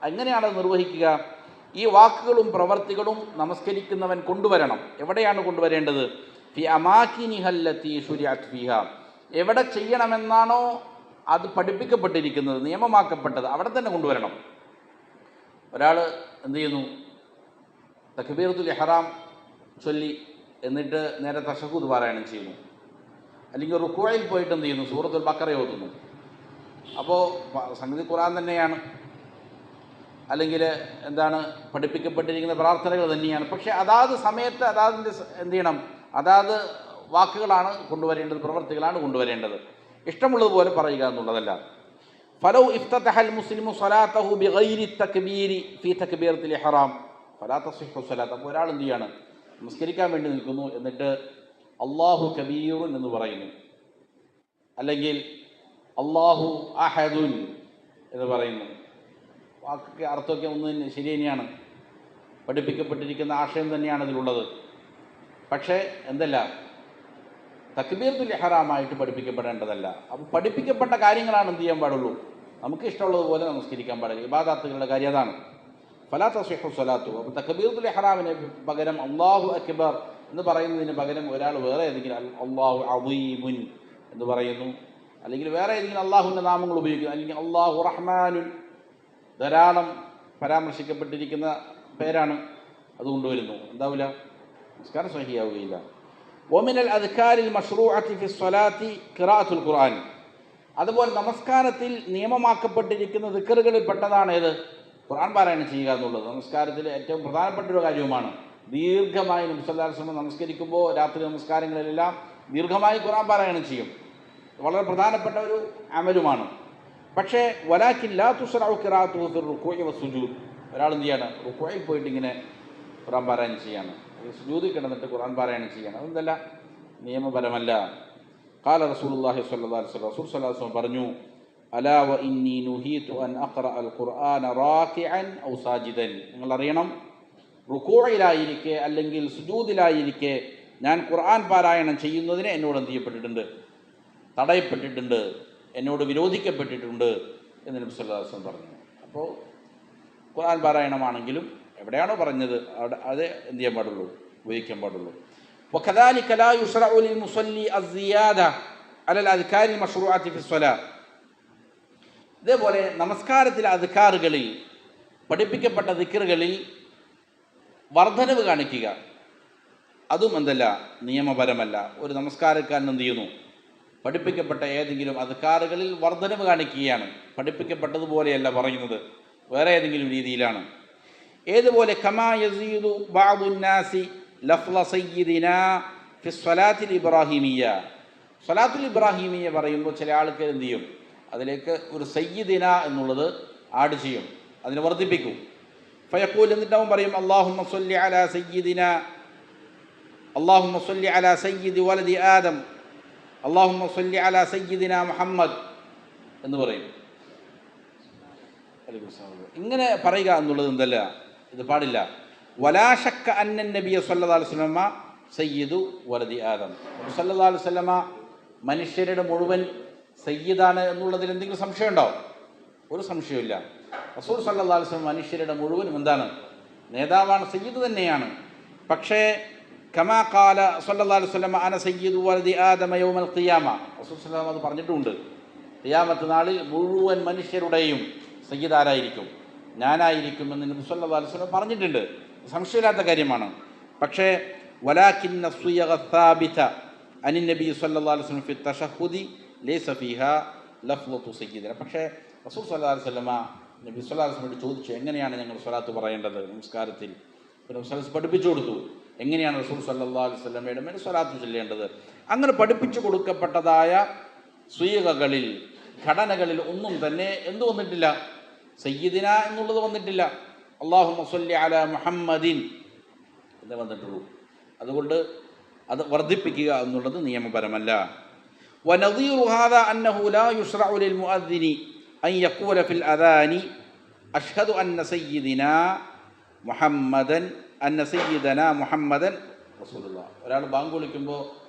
എങ്ങനെയാണ് നിർവഹിക്കുക? ഈ വാക്കുകളും പ്രവർത്തികളും നമസ്കരിക്കുന്നവൻ കൊണ്ടുവരണം. എവിടെയാണ് കൊണ്ടുവരേണ്ടത്? ഫി അമാകിനിഹല്ലത്തി ശുരിഅത് ഫിഹ, എവിടെ ചെയ്യണമെന്നാണോ അത് പഠിപ്പിക്കപ്പെട്ടിരിക്കുന്നത്, നിയമമാക്കപ്പെട്ടത്, അവിടെ തന്നെ കൊണ്ടുവരണം. ഒരാൾ എന്ത് ചെയ്യുന്നു? തക്ബീറത്തുൽ ഇഹ്റാം ചൊല്ലി എന്നിട്ട് നേരെ തശഹൂദ് പാരായണം ചെയ്യുന്നു, അല്ലെങ്കിൽ റുക്വയിൽ പോയിട്ട് എന്ത് ചെയ്യുന്നു? സൂറത്തുൽ ബഖറ ഓതുന്നു. അപ്പോൾ സംഗതി ഖുർആൻ തന്നെയാണ്, അല്ലെങ്കിൽ എന്താണ് പഠിപ്പിക്കപ്പെട്ടിരിക്കുന്ന പ്രാർത്ഥനകൾ തന്നെയാണ്. പക്ഷേ അതാത് സമയത്ത് അതാതിൻ്റെ എന്ത് ചെയ്യണം? അതാത് വാക്കുകളാണ് കൊണ്ടുവരേണ്ടത്, പ്രവർത്തികളാണ് കൊണ്ടുവരേണ്ടത്. ഇഷ്ടമുള്ളതുപോലെ പറയുക എന്നുള്ളതല്ല. ഫലൗ ഇഫ്തതഹൽ മുസ്ലിമു സ്വലാത്തഹു ബിഗൈരി തക്ബീരി ഫീ തക്ബീറത്തുൽ ഇഹ്റാം ഫലാ തസിഹു സ്വലാത്ത്. അപ്പോൾ ഒരാൾ എന്ത് ചെയ്യാണ്? നമസ്കരിക്കാൻ വേണ്ടി നിൽക്കുന്നു, എന്നിട്ട് അല്ലാഹു കബീറുൻ എന്ന് പറയുന്നു, അല്ലെങ്കിൽ അല്ലാഹു അഹദുൻ എന്ന് പറയുന്നു. വാക്കൊക്കെ അർത്ഥമൊക്കെ ഒന്ന് ശരി തന്നെയാണ്, പഠിപ്പിക്കപ്പെട്ടിരിക്കുന്ന ആശയം തന്നെയാണ് ഇതിലുള്ളത്. പക്ഷേ എന്തല്ല, തക്ബീറത്തുൽ ഇഹ്റാമായിട്ട് പഠിപ്പിക്കപ്പെടേണ്ടതല്ല. അപ്പോൾ പഠിപ്പിക്കപ്പെട്ട കാര്യങ്ങളാണ് എന്ത് ചെയ്യാൻ പാടുള്ളൂ, നമുക്ക് ഇഷ്ടമുള്ളതുപോലെ നമസ്കരിക്കാൻ പാടില്ല. ഇബാദത്തുകളുടെ കാര്യം അതാണ്. ഫലാ തസിഹു സ്വലാത്തു. അപ്പോൾ തക്ബീറത്തുൽ ഇഹ്റാമിന് പകരം അല്ലാഹു അക്ബർ എന്ന് പറയുന്നതിന് പകരം ഒരാൾ വേറെ ഏതെങ്കിലും അല്ലാഹു അദീമുൻ എന്ന് പറയുന്നു, അല്ലെങ്കിൽ വേറെ ഏതെങ്കിലും അള്ളാഹുവിൻ്റെ നാമങ്ങൾ ഉപയോഗിക്കുന്നു, അല്ലെങ്കിൽ അല്ലാഹു റഹ്മാനുൻ, ധാരാളം പരാമർശിക്കപ്പെട്ടിരിക്കുന്ന പേരാണ്, അത് കൊണ്ടുവരുന്നു. എന്താവില്ല, നമസ്കാരം സ്വഹിയാവുകയില്ല. വമിനൽ അദ്കാരിൽ മഷ്റൂഅത്തി ഫി സ്വലാത്തി ഖിറാഅത്തുൽ ഖുർആൻ. അതുപോലെ നമസ്കാരത്തിൽ നിയമമാക്കപ്പെട്ടിരിക്കുന്ന ദിക്റുകളിൽ പെട്ടതാണ് ഏത്? ഖുർആൻ പാരായണം ചെയ്യുക എന്നുള്ളത്. നമസ്കാരത്തിൽ ഏറ്റവും പ്രധാനപ്പെട്ട ഒരു കാര്യവുമാണ്. ദീർഘമായി നബി സല്ലല്ലാഹു അലൈഹി വസല്ലം നമസ്കരിക്കുമ്പോൾ രാത്രി നമസ്കാരങ്ങളിലെല്ലാം ദീർഘമായി ഖുർആൻ പാരായണം ചെയ്യും. വളരെ പ്രധാനപ്പെട്ട ഒരു അമലുമാണ്. പക്ഷേ വലാകിൻ ലാ തുസ്റഉ ഖിറാഅത്തുഹു ഫി റുകൂഇ വസ്സുജൂദ്. ഒരാൾ എന്ത് ചെയ്യാണ്? റുകൂഇൽ പോയിട്ട് ഇങ്ങനെ ഖുർആൻ പാരായണം ചെയ്യാണ്, സുജൂദിൽ കിടന്നിട്ട് ഖുർആൻ പാരായണം ചെയ്യണം. അതെന്തല്ല, നിയമപരമല്ല. ഖാല റസൂലുള്ളാഹി സ്വല്ലല്ലാഹു അലൈഹി വസല്ലം, റസൂൽ സ്വല്ലല്ലാഹു അലൈഹി വസല്ലം പറഞ്ഞു, അലാ വ ഇന്നി നുഹീതു അൻ അഖ്റഅൽ ഖുർആന റാകിഅൻ ഔ സാജിദൻ. നിങ്ങൾ അറിയണം, റുകൂഇലായിരിക്കെ അല്ലെങ്കിൽ സുജൂദിലായിരിക്കെ ഞാൻ ഖുർആൻ പാരായണം ചെയ്യുന്നതിന് എന്നോട് എന്ത് ചെയ്യപ്പെട്ടിട്ടുണ്ട്? തടയപ്പെട്ടിട്ടുണ്ട്, എന്നോട് വിരോധിക്കപ്പെട്ടിട്ടുണ്ട് എന്ന് നബി സല്ലല്ലാഹു അലൈഹി വസല്ലം പറഞ്ഞു. അപ്പോൾ ഖുർആൻ പാരായണമാണെങ്കിലും എവിടെയാണോ പറഞ്ഞത് അവിടെ അത് എന്ത് ചെയ്യാൻ പാടുള്ളൂ? ഉപയോഗിക്കാൻ പാടുള്ളൂ. വകദാലിക ലാ യുശ്റഉ ലിൽ മുസല്ലി അസ്സിയാദ അലൽ അദ്കാരിൽ മശ്റൂഅത്തി ഫി സ്വലാ. ഇതേപോലെ നമസ്കാരത്തിലെ അദ്കാറുകളിൽ, പഠിപ്പിക്കപ്പെട്ട ദിക്റുകളിൽ വർധനവ് കാണിക്കുക, അതും എന്തല്ല, നിയമപരമല്ല. ഒരു നമസ്കാരക്കാരൻ എന്ത് ചെയ്യുന്നു? പഠിപ്പിക്കപ്പെട്ട ഏതെങ്കിലും അദ്കാറുകളിൽ വർധനവ് കാണിക്കുകയാണ്. പഠിപ്പിക്കപ്പെട്ടതുപോലെയല്ല പറയുന്നത്, വേറെ ഏതെങ്കിലും രീതിയിലാണ്. ഏതുപോലെ കമാ യസീദു ബഅദുൻ നാസി ലഫ്ള സയ്യിദിനാ ഫി സ്വലാത്തിൽ ഇബ്രാഹിമിയ. സ്വലാത്തുൽ ഇബ്രാഹിമിയ പറയുമ്പോൾ ചില ആൾക്കാർ എന്ത് ചെയ്യും? അതിലേക്ക് ഒരു സയ്യിദിന എന്നുള്ളത് ആഡ് ചെയ്യും, അതിനെ വർദ്ധിപ്പിക്കും. ഫയഖൂൽ, എന്നിട്ട് അവൻ പറയും അല്ലാഹുമ്മ സ്വല്ലി അലാ സയ്യിദിന, അല്ലാഹുമ്മ സ്വല്ലി അലാ സയ്യിദി വലദി ആദം, അല്ലാഹുമ്മ സ്വല്ലി അലാ സയ്യിദിന മുഹമ്മദ് എന്ന് പറയും. ഇങ്ങനെ പറയുക എന്നുള്ളത് എന്തല്ല, ഇത് പാടില്ല. വലാ ശക്ക അന്നൻ നബിയ സല്ലല്ലാഹു അലൈഹി വസല്ലമ സയ്യിദു വലദി ആദം. നബി സല്ലല്ലാഹു അലൈഹി വസല്ലമ മനുഷ്യരുടെ മുഴുവൻ സയ്യിദാണ് എന്നുള്ളതിൽ എന്തെങ്കിലും സംശയമുണ്ടോ? ഒരു സംശയമില്ല. റസൂൽ സല്ലല്ലാഹു അലൈഹി വസല്ലം മനുഷ്യരുടെ മുഴുവനും എന്താണ്? നേതാവാണ്, സയ്യിദ് തന്നെയാണ്. പക്ഷേ കമാ ഖാല സല്ലല്ലാഹു അലൈഹി വസല്ലം അന സയ്യിദു വലദി ആദമ യൗമൽ ഖിയാമ. റസൂൽ സല്ലല്ലാഹു അലൈഹി വസല്ലം അത് പറഞ്ഞിട്ടുണ്ട്. ഖിയാമത്ത് നാളിൽ മുഴുവൻ മനുഷ്യരുടെയും സയ്യിദ് ആരായിരിക്കും? ഞാനായിരിക്കും എന്ന് നബി സല്ലല്ലാഹു അലൈഹി വസല്ലം പറഞ്ഞിട്ടുണ്ട്. സംശയമില്ലാത്ത കാര്യമാണ്. പക്ഷേ വലാകിന്ന സുയഗ സാബിത അനി നബി സല്ലല്ലാഹു അലൈഹി വസല്ലം ഫി തശഹുദി ലൈസ ഫീഹാ ലഫ്ളതു സയ്യിദിന. പക്ഷേ റസൂൽ സല്ലല്ലാഹു അലൈഹി വസല്ലം നബി സല്ലല്ലാഹു അലൈഹി വസല്ലം ചോദിച്ചു, എങ്ങനെയാണ് ഞങ്ങൾ സ്വലാത്ത് പറയേണ്ടത് നമസ്കാരത്തിൽ? നബി സല്ലല്ലാഹു അലൈഹി വസല്ലം പഠിപ്പിച്ചു കൊടുത്തു, എങ്ങനെയാണ് റസൂൽ സല്ലല്ലാഹു അലൈഹി വസല്ലമയുടെ മേൽ സ്വലാത്ത് ചൊല്ലേണ്ടത്. അങ്ങനെ പഠിപ്പിച്ചു കൊടുക്കപ്പെട്ടതായ സ്വീകകളിൽ, ഘടനകളിൽ ഒന്നും തന്നെ എന്ത് വന്നിട്ടില്ല? സയ്യിദിന എന്നുള്ളത് വന്നിട്ടില്ല. അല്ലാഹുമ്മ സ്വല്ലി അലാ മുഹമ്മദിൻ എന്നേ വന്നിട്ടുള്ളൂ. അതുകൊണ്ട് അത് വർദ്ധിപ്പിക്കുക എന്നുള്ളത് നിയമപരമല്ല. വനദീറു ഹാദാ അന്നഹു ലാ യുശ്റഉ ലിൽ മുഅദ്ദിനി അൻ യഖൂല ഫിൽ അദാനി അഷ്ഹദു അന്ന സയ്യിദിനാ മുഹമ്മദൻ റസൂലുള്ളാഹ്. ഒരാൾ ബാങ്ക് വിളിക്കുമ്പോൾ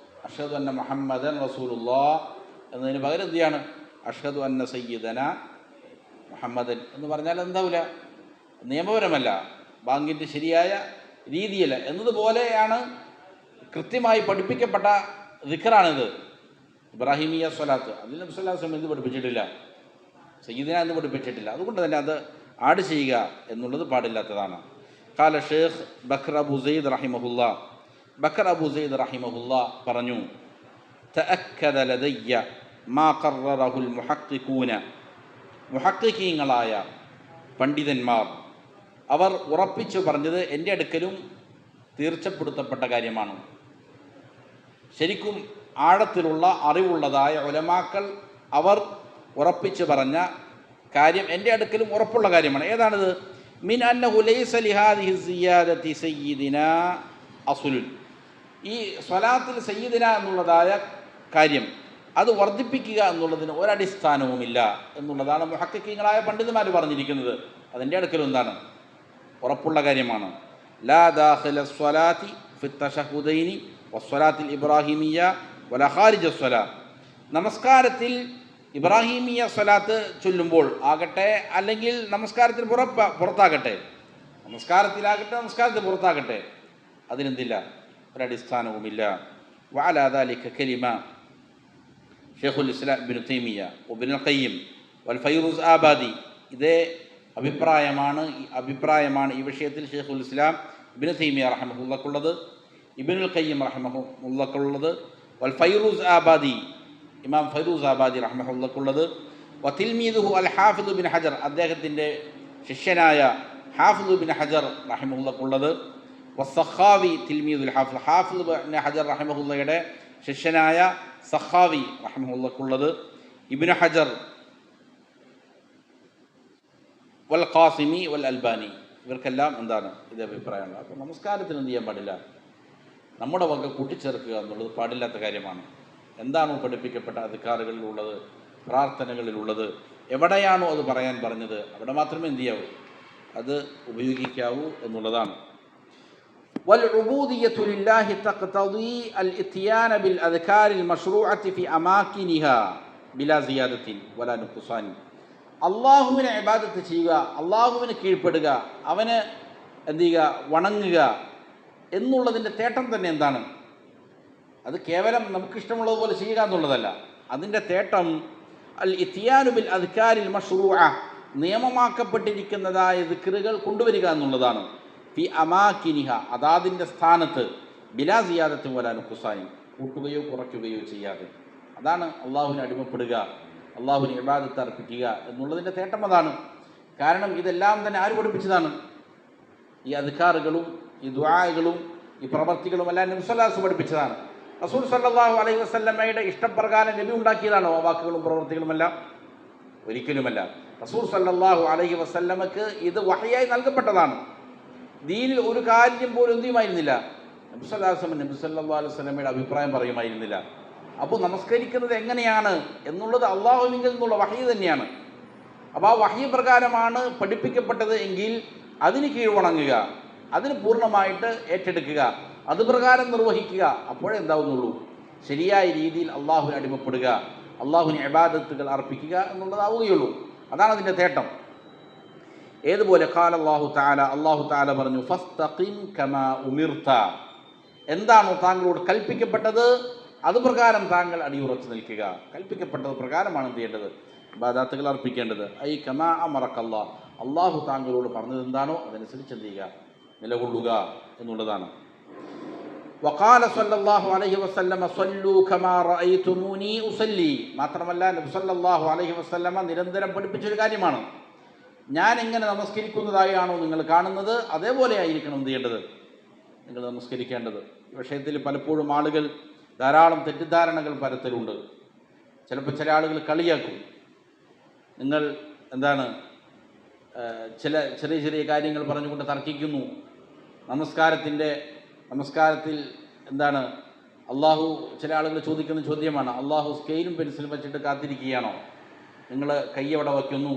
അഷ്ഹദു അന്ന മുഹമ്മദൻ റസൂലുള്ളാഹ് എന്നതിന് പകരം എന്ത് ചെയ്യാണ്? അഷ്ഹദു അന്ന സയ്യിദനാ മുഹമ്മദൻ എന്ന് പറഞ്ഞാൽ എന്താവില്ല, നിയമപരമല്ല, ബാങ്കിൻ്റെ ശരിയായ രീതിയല്ല എന്നതുപോലെയാണ്. കൃത്യമായി പഠിപ്പിക്കപ്പെട്ട ദിക്റാണിത്, ഇബ്രാഹിമിയ സ്വലാത്ത്. അതിൽ നബി സല്ലല്ലാഹു അലൈഹി വസല്ലം എന്ത് പഠിപ്പിച്ചിട്ടില്ല, സയ്യിദിന എന്ന് പഠിപ്പിച്ചിട്ടില്ല. അതുകൊണ്ട് തന്നെ അത് ആഡ് ചെയ്യുക എന്നുള്ളത് പാടില്ലാത്തതാണ്. ഖാല ഷെയ്ഖ് ബക്കർ അബു സയ്യിദ് റഹിമഹുല്ലാ പറഞ്ഞു, തഅക്കദ ലദയ്യ മാ ഖററഹുൽ മുഹഖിഖൂന, മുഹഖിഖീങ്ങളായ പണ്ഡിതന്മാർ അവർ ഉറപ്പിച്ചു പറഞ്ഞത് എൻ്റെ അടുക്കലും തീർച്ചപ്പെടുത്തപ്പെട്ട കാര്യമാണ്. ശരിക്കും ആഴത്തിലുള്ള അറിവുള്ളതായ ഉലമാക്കൾ അവർ ഉറപ്പിച്ചു പറഞ്ഞ കാര്യം എൻ്റെ അടുക്കലും ഉറപ്പുള്ള കാര്യമാണ്. ഏതാണിത്? മിൻ അന്നഹു ലൈസ ലിഹാദിഹി സിയാദതി സയ്യിദിനാ അസ്ലുൻ, ഈ സ്വലാത്തിൽ സയ്യിദിന എന്നുള്ളതായ കാര്യം അത് വർദ്ധിപ്പിക്കുക എന്നുള്ളതിന് ഒരടിസ്ഥാനവുമില്ല എന്നുള്ളതാണ് മുഹഖിഖീങ്ങളായ പണ്ഡിതന്മാർ പറഞ്ഞിരിക്കുന്നത്. അതിൻ്റെ അടുക്കലും എന്താണ്? ഉറപ്പുള്ള കാര്യമാണ്. ലാ ദാഖില സ്വലാത്തി ഫി തശഹുദൈനി വസ്വലാത്തിൽ ഇബ്രാഹിമിയ വല ഖാരിജ സ്വലാ, നമസ്കാരത്തിൽ ഇബ്രാഹിമിയ സ്വലാത്ത് ചൊല്ലുമ്പോൾ ആകട്ടെ, അല്ലെങ്കിൽ നമസ്കാരത്തിന് പുറത്താകട്ടെ, നമസ്കാരത്തിൽ പുറത്താകട്ടെ, അതിനെന്തില്ല, ഒരടിസ്ഥാനവുമില്ല. വഅലാ ദാലിക കലിമ ഷെയ്ഖുൽ ഇസ്ലാം ഇബ്നു തൈമിയ്യ ഇബ്നുൽ ഖയ്യിം വൽ ഫൈറൂസ് ആബാദി, ഇതേ അഭിപ്രായമാണ് ഈ വിഷയത്തിൽ ഷെയ്ഖുൽ ഇസ്ലാം ഇബ്നു തൈമിയ്യ റഹിമഹുല്ലാഹുള്ളത്, ഇബ്നുൽ ഖയ്യിം റഹിമഹുല്ലാഹുള്ളത്, വൽ ഫൈറൂസ് ആബാദി, ഇമാം ഫൈറൂസ് ആബാദി റഹിമഹുല്ലാഹുള്ളത്, വതിൽമീദുഹു അൽ ഹാഫിദ് ബിൻ ഹജർ, അദ്ദേഹത്തിൻ്റെ ശിഷ്യനായ ഹാഫിദ് ബിൻ ഹജർ റഹിമഹുല്ലാഹുള്ളത്, വസ്സഖാവി തിൽമീദുൽ ഹാഫിദ് ബിൻ ഹജർ റഹിമഹുല്ലയുടെ ശിഷ്യനായ സഖാവി റഹിമഹുല്ലാഹുള്ളത്, ഇബ്നു ഹജർ വൽ ഖാസിമി വൽ അൽബാനി, ഇവർക്കെല്ലാം എന്താണ് ഇത് അഭിപ്രായമാണ്. അപ്പോൾ നമസ്കാരത്തിന് എന്ത് ചെയ്യാൻ പാടില്ല, നമ്മുടെ വക കൂട്ടിച്ചേർക്കുക എന്നുള്ളത് പാടില്ലാത്ത കാര്യമാണ്. എന്താണോ പഠിപ്പിക്കപ്പെട്ട അധികാറുകളിലുള്ളത്, പ്രാർത്ഥനകളിലുള്ളത്, എവിടെയാണോ അത് പറയാൻ പറഞ്ഞത് അവിടെ മാത്രമേ എന്ത് ചെയ്യാവൂ, അത് ഉപയോഗിക്കാവൂ എന്നുള്ളതാണ്. والعبودية لله تقتضي الاتيان بالأذكار المشروعة في أماكنها بلا زيادة ولا نقصان. അള്ളാഹുവിനെ ഇബാദത്ത് ചെയ്യുക, അള്ളാഹുവിന് കീഴ്പ്പെടുക, അവന് എന്ത് ചെയ്യുക, വണങ്ങുക എന്നുള്ളതിൻ്റെ തേട്ടം തന്നെ എന്താണ്? അത് കേവലം നമുക്കിഷ്ടമുള്ളതുപോലെ ചെയ്യുക എന്നുള്ളതല്ല. അതിൻ്റെ തേട്ടം അൽ ഇത്തിയാനു ബിൽ അദ്കാരിൽ മഷ്റൂഅ, നിയമമാക്കപ്പെട്ടിരിക്കുന്നതായ ദിക്റുകൾ കൊണ്ടുവരിക എന്നുള്ളതാണ്. ഫി അമാകിനിഹ, അതാതിൻ്റെ സ്ഥാനത്ത്, ബിലാ സിയാദത്തും വലാ നുഖ്സാനി, കൂട്ടുകയോ കുറയ്ക്കുകയോ ചെയ്യാതെ. അതാണ് അള്ളാഹുവിനെ അടിമപ്പെടുക, അള്ളാഹുവിന് ഇബാദത്ത് അർപ്പിക്കുക എന്നുള്ളതിൻ്റെ തേട്ടം അതാണ്. കാരണം ഇതെല്ലാം തന്നെ ആര് പഠിപ്പിച്ചതാണ്? ഈ അദ്കാറുകളും ഈ ദുആകളും ഈ പ്രവർത്തികളും എല്ലാം നബി സല്ലല്ലാഹു അലൈഹി വസല്ലം പഠിപ്പിച്ചതാണ്. റസൂൽ സല്ലല്ലാഹു അലൈഹി വസല്ലമയുടെ ഇഷ്ടപ്രകാരം നബി ഉണ്ടാക്കിയതാണോ ആ വാക്കുകളും പ്രവർത്തികളുമെല്ലാം? ഒരിക്കലുമല്ല. റസൂൽ സല്ലല്ലാഹു അലൈഹി വസല്ലമക്ക് ഇത് വഹയായി നൽകപ്പെട്ടതാണ്. ദീനിൽ ഒരു കാര്യം പോലും എന്ത് ചെയ്യുമായിരുന്നില്ല, നബി സല്ലല്ലാഹു അലൈഹി വസല്ലമയുടെ അഭിപ്രായം പറയുമായിരുന്നില്ല. അപ്പോൾ നമസ്കരിക്കുന്നത് എങ്ങനെയാണ് എന്നുള്ളത് അള്ളാഹുവിൽ നിന്നുള്ള വഹയി തന്നെയാണ്. അപ്പോൾ ആ വഹയി പ്രകാരമാണ് പഠിപ്പിക്കപ്പെട്ടത് എങ്കിൽ അതിന് കീഴ്വണങ്ങുക, അതിന് പൂർണ്ണമായിട്ട് ഏറ്റെടുക്കുക, അത് പ്രകാരം നിർവഹിക്കുക. അപ്പോഴേ എന്താവുന്നുള്ളൂ, ശരിയായ രീതിയിൽ അള്ളാഹുവിന് അടിമപ്പെടുക, അള്ളാഹുവിന് ഇബാദത്തുകൾ അർപ്പിക്കുക എന്നുള്ളതാവുകയുള്ളൂ. അതാണ് അതിൻ്റെ തേട്ടം. ഏതുപോലെ ഖാല അല്ലാഹു തആല, അല്ലാഹു തആല പറഞ്ഞു, ഫസ്തഖിം കമാ ഉമിർത, എന്താണോ താങ്കളോട് കൽപ്പിക്കപ്പെട്ടത് അതുപ്രകാരം താങ്കൾ അടിയുറച്ച് നിൽക്കുക. കൽപ്പിക്കപ്പെട്ടത് പ്രകാരമാണ് എന്ത് ചെയ്യേണ്ടത്, ഇബാദത്തുകൾ അർപ്പിക്കേണ്ടത്. ഐ കമാ അമറക്കല്ലാ, അള്ളാഹു താങ്കളോട് പറഞ്ഞത് എന്താണോ അതനുസരിച്ച് എന്ത് ചെയ്യുക, നിലകൊള്ളുക എന്നുള്ളതാണ്. വഖാല സല്ലല്ലാഹു അലൈഹി വസല്ലമ സ്വല്ലൂ കമാ റഅയ്തുമൂനി ഉസല്ലി, മാത്രമല്ല നബി സല്ലല്ലാഹു അലൈഹി വസല്ലമ നിരന്തരം പഠിപ്പിച്ചൊരു കാര്യമാണ്, ഞാൻ എങ്ങനെ നമസ്കരിക്കുന്നതായാണോ നിങ്ങൾ കാണുന്നത് അതേപോലെ ആയിരിക്കണം എന്ത് ചെയ്യേണ്ടത്, നിങ്ങൾ നമസ്കരിക്കേണ്ടത്. ഈ വിഷയത്തിൽ പലപ്പോഴും ആളുകൾ ധാരാളം തെറ്റിദ്ധാരണകൾ പരത്തലുണ്ട്. ചിലപ്പോൾ ചില ആളുകൾ കളിയാക്കും, നിങ്ങൾ എന്താണ് ചില ചെറിയ ചെറിയ കാര്യങ്ങൾ പറഞ്ഞുകൊണ്ട് തർക്കിക്കുന്നു. നമസ്കാരത്തിൽ എന്താണ് അള്ളാഹു, ചില ആളുകൾ ചോദിക്കുന്ന ചോദ്യമാണ്, അള്ളാഹു സ്കെയിലും പെൻസിലും വെച്ചിട്ട് കാത്തിരിക്കുകയാണോ? നിങ്ങൾ കൈ എവിടെ വയ്ക്കുന്നു,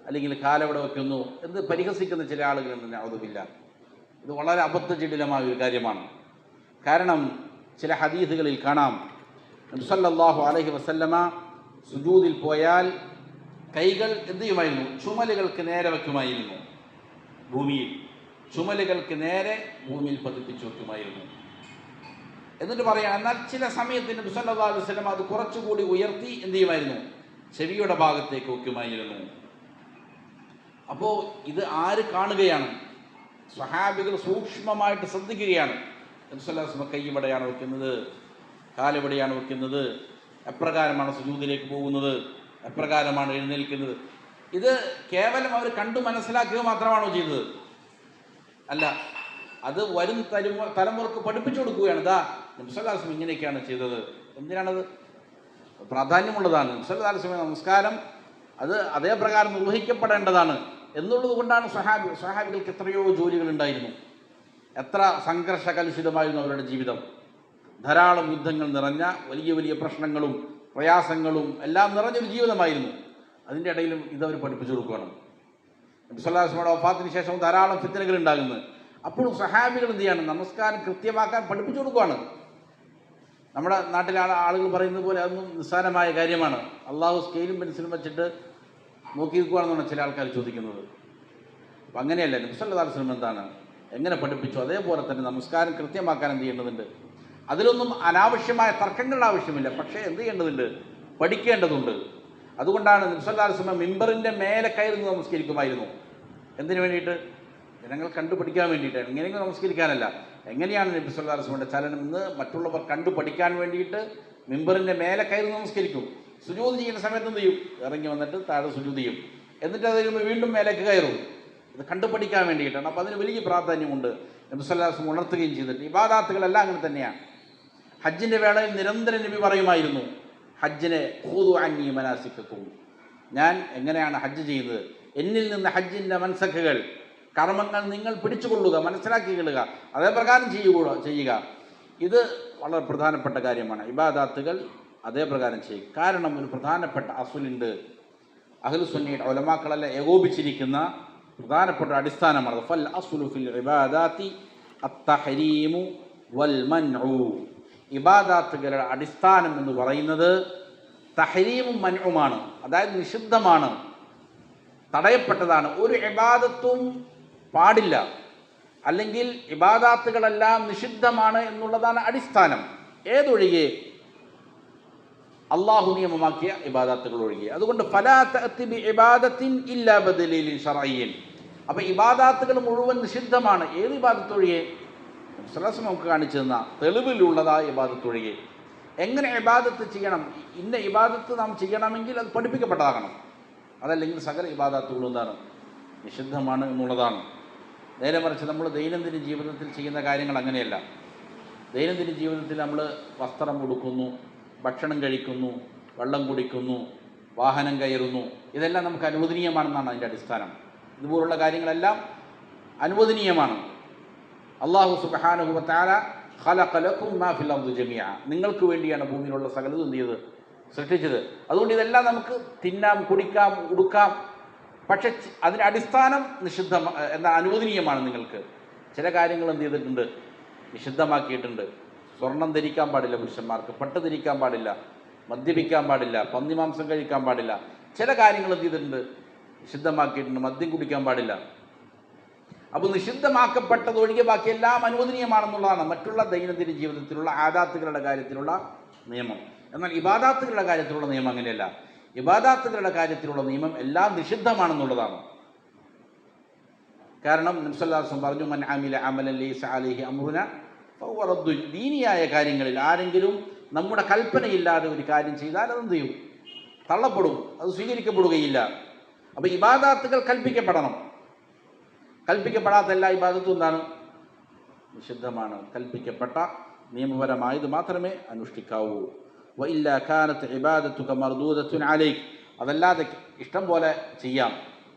അല്ലെങ്കിൽ കാലെവിടെ വയ്ക്കുന്നു എന്ന് പരിഹസിക്കുന്ന ചില ആളുകളുണ്ട്. നഅൂദുബില്ലാ. ഇത് വളരെ അബദ്ധജടിലമായ ഒരു കാര്യമാണ്. കാരണം ചില ഹദീസുകളിൽ കാണാം, നബി സല്ലല്ലാഹു അലൈഹി വസല്ലമ സുജൂദിൽ പോയാൽ കൈകൾ എന്ത് ചെയ്യുമായിരുന്നു? ചുമലുകൾക്ക് നേരെ വയ്ക്കുമായിരുന്നു. ചുമലുകൾക്ക് നേരെ ഭൂമിയിൽ പതിപ്പിച്ച് വയ്ക്കുമായിരുന്നു. എന്നിട്ട് പറയാം, എന്നാൽ ചില സമയത്ത് നബി സല്ലല്ലാഹു അലൈഹി വസല്ലം അത് കുറച്ചുകൂടി ഉയർത്തി എന്ത് ചെയ്യുമായിരുന്നു? ചെവിയുടെ ഭാഗത്തേക്ക് വയ്ക്കുമായിരുന്നു. അപ്പോൾ ഇത് ആര് കാണുകയാണ്? സ്വഹാബികൾ സൂക്ഷ്മമായിട്ട് ശ്രദ്ധിക്കുകയാണ്. നബി സല്ലല്ലാഹു അലൈഹി വസല്ലം കൈ എവിടെയാണ് വയ്ക്കുന്നത്, കാലെവിടെയാണ് വയ്ക്കുന്നത്, എപ്രകാരമാണ് സുജൂദിലേക്ക് പോകുന്നത്, എപ്രകാരമാണ് എഴുന്നേൽക്കുന്നത്. ഇത് കേവലം അവർ കണ്ടു മനസ്സിലാക്കുക മാത്രമാണോ ചെയ്തത്? അല്ല, അത് വരും തലമുറക്ക് പഠിപ്പിച്ചു കൊടുക്കുകയാണ്. നബി സല്ലല്ലാഹു അലൈഹി വസല്ലം ഇങ്ങനെയൊക്കെയാണ് ചെയ്തത്. എന്തിനാണത്? പ്രാധാന്യമുള്ളതാണ്. നബി സല്ലല്ലാഹു അലൈഹി വസല്ലം നമസ്കാരം അത് അതേ പ്രകാരം നിർവഹിക്കപ്പെടേണ്ടതാണ് എന്നുള്ളത് കൊണ്ടാണ് സ്വഹാബികൾക്ക് എത്രയോ ജോലികളുണ്ടായിരുന്നു. എത്ര സംഘർഷകലുഷിതമായിരുന്നു അവരുടെ ജീവിതം. ധാരാളം യുദ്ധങ്ങൾ നിറഞ്ഞ, വലിയ വലിയ പ്രശ്നങ്ങളും പ്രയാസങ്ങളും എല്ലാം നിറഞ്ഞൊരു ജീവിതമായിരുന്നു. അതിൻ്റെ ഇടയിലും ഇതവർ പഠിപ്പിച്ചു കൊടുക്കണം. നബി സല്ലല്ലാഹു അലൈഹി വസല്ലമയുടെ വഫാത്തിന് ശേഷം ധാരാളം ഫിത്നകൾ ഉണ്ടാകുന്നത്. അപ്പോഴും സ്വഹാബികൾ എന്ത് ചെയ്യാണ്? നമസ്കാരം കൃത്യമാക്കാൻ പഠിപ്പിച്ചു കൊടുക്കുകയാണ്. നമ്മുടെ നാട്ടിലെ ആളുകൾ പറയുന്നത് പോലെ അതൊന്നും നിസ്സാരമായ കാര്യമാണ്. അള്ളാഹു സ്കെയിലും പെൻസിലും വെച്ചിട്ട് നോക്കി നിൽക്കുകയാണെന്നാണ് ചില ആൾക്കാർ ചോദിക്കുന്നത്. അപ്പം അങ്ങനെയല്ല. നബി സല്ലല്ലാഹു അലൈഹി വസല്ലം എന്താണ്, എങ്ങനെ പഠിപ്പിച്ചു അതേപോലെ തന്നെ നമസ്കാരം കൃത്യമാക്കാൻ എന്ത് ചെയ്യേണ്ടതുണ്ട്? അതിലൊന്നും അനാവശ്യമായ തർക്കങ്ങളുടെ ആവശ്യമില്ല. പക്ഷേ എന്ത് ചെയ്യേണ്ടതുണ്ട്? പഠിക്കേണ്ടതുണ്ട്. അതുകൊണ്ടാണ് നബി സല്ലല്ലാഹു അലൈഹി വസല്ലം മിമ്പറിൻ്റെ മേലെ കയറി നമസ്കരിക്കുമായിരുന്നു. എന്തിനു വേണ്ടിയിട്ട്? ജനങ്ങൾ കണ്ടുപഠിക്കാൻ വേണ്ടിയിട്ട്. എങ്ങനെയെങ്കിലും നമസ്കരിക്കാനല്ല. എങ്ങനെയാണ് നബി സല്ലല്ലാഹു അലൈഹി വസല്ലമയുടെ ചലനം എന്ന് മറ്റുള്ളവർ കണ്ടു പഠിക്കാൻ വേണ്ടിയിട്ട് മിമ്പറിൻ്റെ മേലെ കയറി നമസ്കരിക്കും. സുജൂദ് ചെയ്യുന്ന സമയത്ത് എന്ത് ചെയ്യും? ഇറങ്ങി വന്നിട്ട് താഴെ സുജൂദ് ചെയ്യും. എന്നിട്ട് അത് കഴിയുമ്പോൾ വീണ്ടും മേലേക്ക് കയറും. ഇത് കണ്ടുപഠിക്കാൻ വേണ്ടിയിട്ടാണ്. അപ്പോൾ അതിന് വലിയ പ്രാധാന്യമുണ്ട്. നബി സല്ലല്ലാഹു അലൈഹി വസല്ലം ഉണർത്തുകയും ചെയ്തിട്ട്. ഇബാദാത്തുകളെല്ലാം അങ്ങനെ തന്നെയാണ്. ഹജ്ജിൻ്റെ വേളയിൽ നിരന്തരം നബി പറയുമായിരുന്നു, ഹജ്ജിനെ ഖുദൂ അന്നീ മനാസിക്കക്കും, ഞാൻ എങ്ങനെയാണ് ഹജ്ജ് ചെയ്യുന്നത്, എന്നിൽ നിന്ന് ഹജ്ജിൻ്റെ മൻസക്കുകൾ, കർമ്മങ്ങൾ നിങ്ങൾ പിടിച്ചുകൊള്ളുക, മനസ്സിലാക്കിക്കൊള്ളുക, അതേ പ്രകാരം ചെയ്യുക. ഇത് വളരെ പ്രധാനപ്പെട്ട കാര്യമാണ്. ഇബാദാത്തുകൾ അതേ പ്രകാരം ചെയ്യും. കാരണം ഒരു പ്രധാനപ്പെട്ട അസുലുണ്ട്. അഹ്ലുസുന്നയുടെ ഉലമാക്കളെല്ലാം ഏകോപിച്ചിരിക്കുന്ന പ്രധാനപ്പെട്ട അടിസ്ഥാനമാണ്. ഫൽ അസ്ലു ഫിൽ ഇബാദാത്തി അത്തഹരീമു വൽ മൻഉ. ഇബാദാത്തുകളുടെ അടിസ്ഥാനം എന്ന് പറയുന്നത് തഹരീമും മൻഉമാണ്. അതായത് നിഷിദ്ധമാണ്, തടയപ്പെട്ടതാണ്. ഒരു ഇബാദത്തും പാടില്ല, അല്ലെങ്കിൽ ഇബാദാത്തുകളെല്ലാം നിഷിദ്ധമാണ് എന്നുള്ളതാണ് അടിസ്ഥാനം. ഏതൊഴികെ? അള്ളാഹു നിയമമാക്കിയ ഇബാദാത്തുകൾ ഒഴികെ. അതുകൊണ്ട് ഫലാ തഅതി ബി ഇബാദത്തിൻ ഇല്ലാ ബദലീലിൻ ശർഈൻ. അപ്പോൾ ഇബാദാത്തുകൾ മുഴുവൻ നിഷിദ്ധമാണ്. ഏത് ഇബാദത്തൊഴികെ? നമുക്ക് കാണിച്ചു തന്ന തെളിവിലുള്ളതായ ഇബാദത്തൊഴികെ. എങ്ങനെ ഇബാദത്ത് ചെയ്യണം, ഇന്ന ഇബാദത്ത് നാം ചെയ്യണമെങ്കിൽ അത് പഠിപ്പിക്കപ്പെട്ടതാകണം. അതല്ലെങ്കിൽ സകല ഇബാദത്തുകളും എന്താണ്? നിഷിദ്ധമാണ് എന്നുള്ളതാണ്. നേരെ മറിച്ച് നമ്മൾ ദൈനംദിന ജീവിതത്തിൽ ചെയ്യുന്ന കാര്യങ്ങൾ അങ്ങനെയല്ല. ദൈനംദിന ജീവിതത്തിൽ നമ്മൾ വസ്ത്രം ഉടുക്കുന്നു, ഭക്ഷണം കഴിക്കുന്നു, വെള്ളം കുടിക്കുന്നു, വാഹനം കയറുന്നു, ഇതെല്ലാം നമുക്ക് അനുവദനീയമാണെന്നാണ് അതിൻ്റെ അടിസ്ഥാനം. ഇതുപോലുള്ള കാര്യങ്ങളെല്ലാം അനുവദനീയമാണ്. അല്ലാഹു സുബ്ഹാനഹു വ തആല ഖലഖ ലക്കും മാ ഫിൽ അർദി ജമീഅ, നിങ്ങൾക്ക് വേണ്ടിയാണ് ഭൂമിയിലുള്ള സകലതും എന്ത് ചെയ്തത്? സൃഷ്ടിച്ചത്. അതുകൊണ്ട് ഇതെല്ലാം നമുക്ക് തിന്നാം, കുടിക്കാം, ഉടുക്കാം. പക്ഷെ അതിൻ്റെ അടിസ്ഥാനം എന്താ? അനുവദനീയമാണ്. നിങ്ങൾക്ക് ചില കാര്യങ്ങൾ എന്ത് ചെയ്തിട്ടുണ്ട്? നിഷിദ്ധമാക്കിയിട്ടുണ്ട്. സ്വർണം ധരിക്കാൻ പാടില്ല പുരുഷന്മാർക്ക്, പട്ട് ധരിക്കാൻ പാടില്ല, മദ്യപിക്കാൻ പാടില്ല, പന്നിമാംസം കഴിക്കാൻ പാടില്ല. ചില കാര്യങ്ങൾ എന്ത് ചെയ്തിട്ടുണ്ട്? നിഷിദ്ധമാക്കിയിട്ടുണ്ട്. മദ്യം കുടിക്കാൻ പാടില്ല. അപ്പോൾ നിഷിദ്ധമാക്കപ്പെട്ടതൊഴികെ ബാക്കിയെല്ലാം അനുവദനീയമാണെന്നുള്ളതാണ് മറ്റുള്ള ദൈനംദിന ജീവിതത്തിലുള്ള ആദാത്തുകളുടെ കാര്യത്തിലുള്ള നിയമം. എന്നാൽ ഇബാദാത്തുകളുടെ കാര്യത്തിലുള്ള നിയമം അങ്ങനെയല്ല. ഇബാദാത്തുകളുടെ കാര്യത്തിലുള്ള നിയമം എല്ലാം നിഷിദ്ധമാണെന്നുള്ളതാണ്. കാരണം നബി സല്ലല്ലാഹു അലൈഹി വസല്ലം പറഞ്ഞു, മൻ അമില അമലൻ ലൈസ അലൈഹി അംറുന ഫഹുവ റദ്ദു. ദീനിയായ കാര്യങ്ങളിൽ ആരെങ്കിലും നമ്മുടെ കൽപ്പനയില്ലാതെ ഒരു കാര്യം ചെയ്താൽ അതെന്ത് ചെയ്യും? തള്ളപ്പെടും, അത് സ്വീകരിക്കപ്പെടുകയില്ല. അപ്പോൾ ഇബാദാത്തുകൾ കൽപ്പിക്കപ്പെടണം. കൽപ്പിക്കപ്പെടാത്ത എല്ലാ ഇബാദത്തും എന്താണ്? നിഷിദ്ധമാണ്. കൽപ്പിക്കപ്പെട്ട നിയമപരമായത് മാത്രമേ അനുഷ്ഠിക്കാവൂ. വഇല്ലാ കാനത്ത് ഇബാദത്തുക മർദൂദത്തുൻ അലൈക്, അതല്ലാതെ ഇഷ്ടം പോലെ ചെയ്യാം,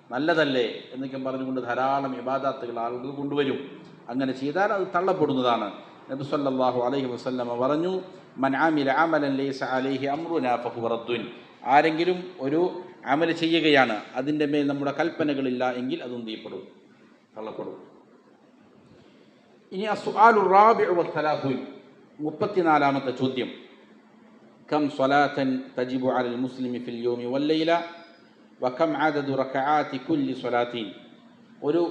നല്ലതല്ലേ എന്നൊക്കെ പറഞ്ഞുകൊണ്ട് ധാരാളം ഇബാദത്തുകൾ ആളുകൾ കൊണ്ടുവരും. അങ്ങനെ ചെയ്താൽ അത് തള്ളപ്പെടുന്നതാണ്. നബി സല്ലല്ലാഹു അലൈഹി വസല്ലമ പറഞ്ഞു, മൻ ആമില അമലൻ ലൈസ അലൈഹി അംറുനാ ഫഹുവ റദ്ദുൻ. ആരെങ്കിലും ഒരു അമൽ ചെയ്യുകയാണ്, അതിൻ്റെ മേൽ നമ്മുടെ കൽപ്പനകളില്ല എങ്കിൽ അതും തീയപ്പെടും, തള്ളപ്പെടും. ഇനി അസ്സുആലു റാബിഉ വസ്സലാസൂൻ, 34ാമത്തെ ചോദ്യം. കം സ്വലാത്തൻ തജിബു അലൽ മുസ്ലിമി ഫിൽ യൗമി വല്ലൈല വകം അദദു റകഅാതി കുല്ലി സ്വലാത്തിൻ. ഒരു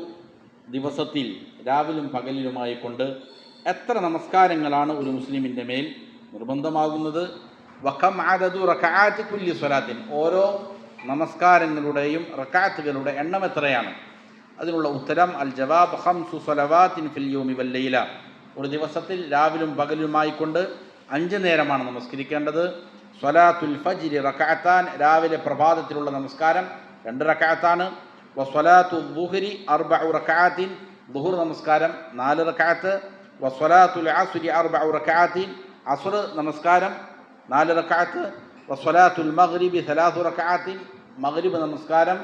ദിവസത്തിൽ രാവിലും പകലിലുമായി കൊണ്ട് എത്ര നമസ്കാരങ്ങളാണ് ഒരു മുസ്ലിമിൻ്റെ മേൽ നിർബന്ധമാകുന്നത്? വകം അദദു റകഅാതി കുല്ലി സ്വലാത്തിൻ, ഓരോ നമസ്കാരങ്ങളുടെയും റകഅത്തുകളുടെ എണ്ണം എത്രയാണ്? അതിനുള്ള ഉത്തരം അൽ ജവാബ് ഖംസു സ്വലവാത്തിൻ ഫിൽ യൗമി വല്ലൈല. ഒരു ദിവസത്തിൽ രാവിലും പകലുമായി കൊണ്ട് 5 നേരമാണ് നമസ്കരിക്കേണ്ടത്. സ്വലാത്തുൽ ഫജ്രി റകഅത്താൻ, രാവിലെ പ്രഭാതത്തിലുള്ള നമസ്കാരം 2 റകഅത്താണ്. വസ്വലാത്തു ദുഹ്രി 4 റകഅത്തിൻ, ദുഹർ നമസ്കാരം 4 റകഅത്ത്. വസ്വലാത്തുൽ അസ്രി 4 റകഅത്തിൻ, അസ്ർ നമസ്കാരം 4 റകഅത്ത്. വസ്വലാത്തുൽ മഗ്രിബി 3 റകഅത്തിൻ, മഗ്രിബ് നമസ്കാരം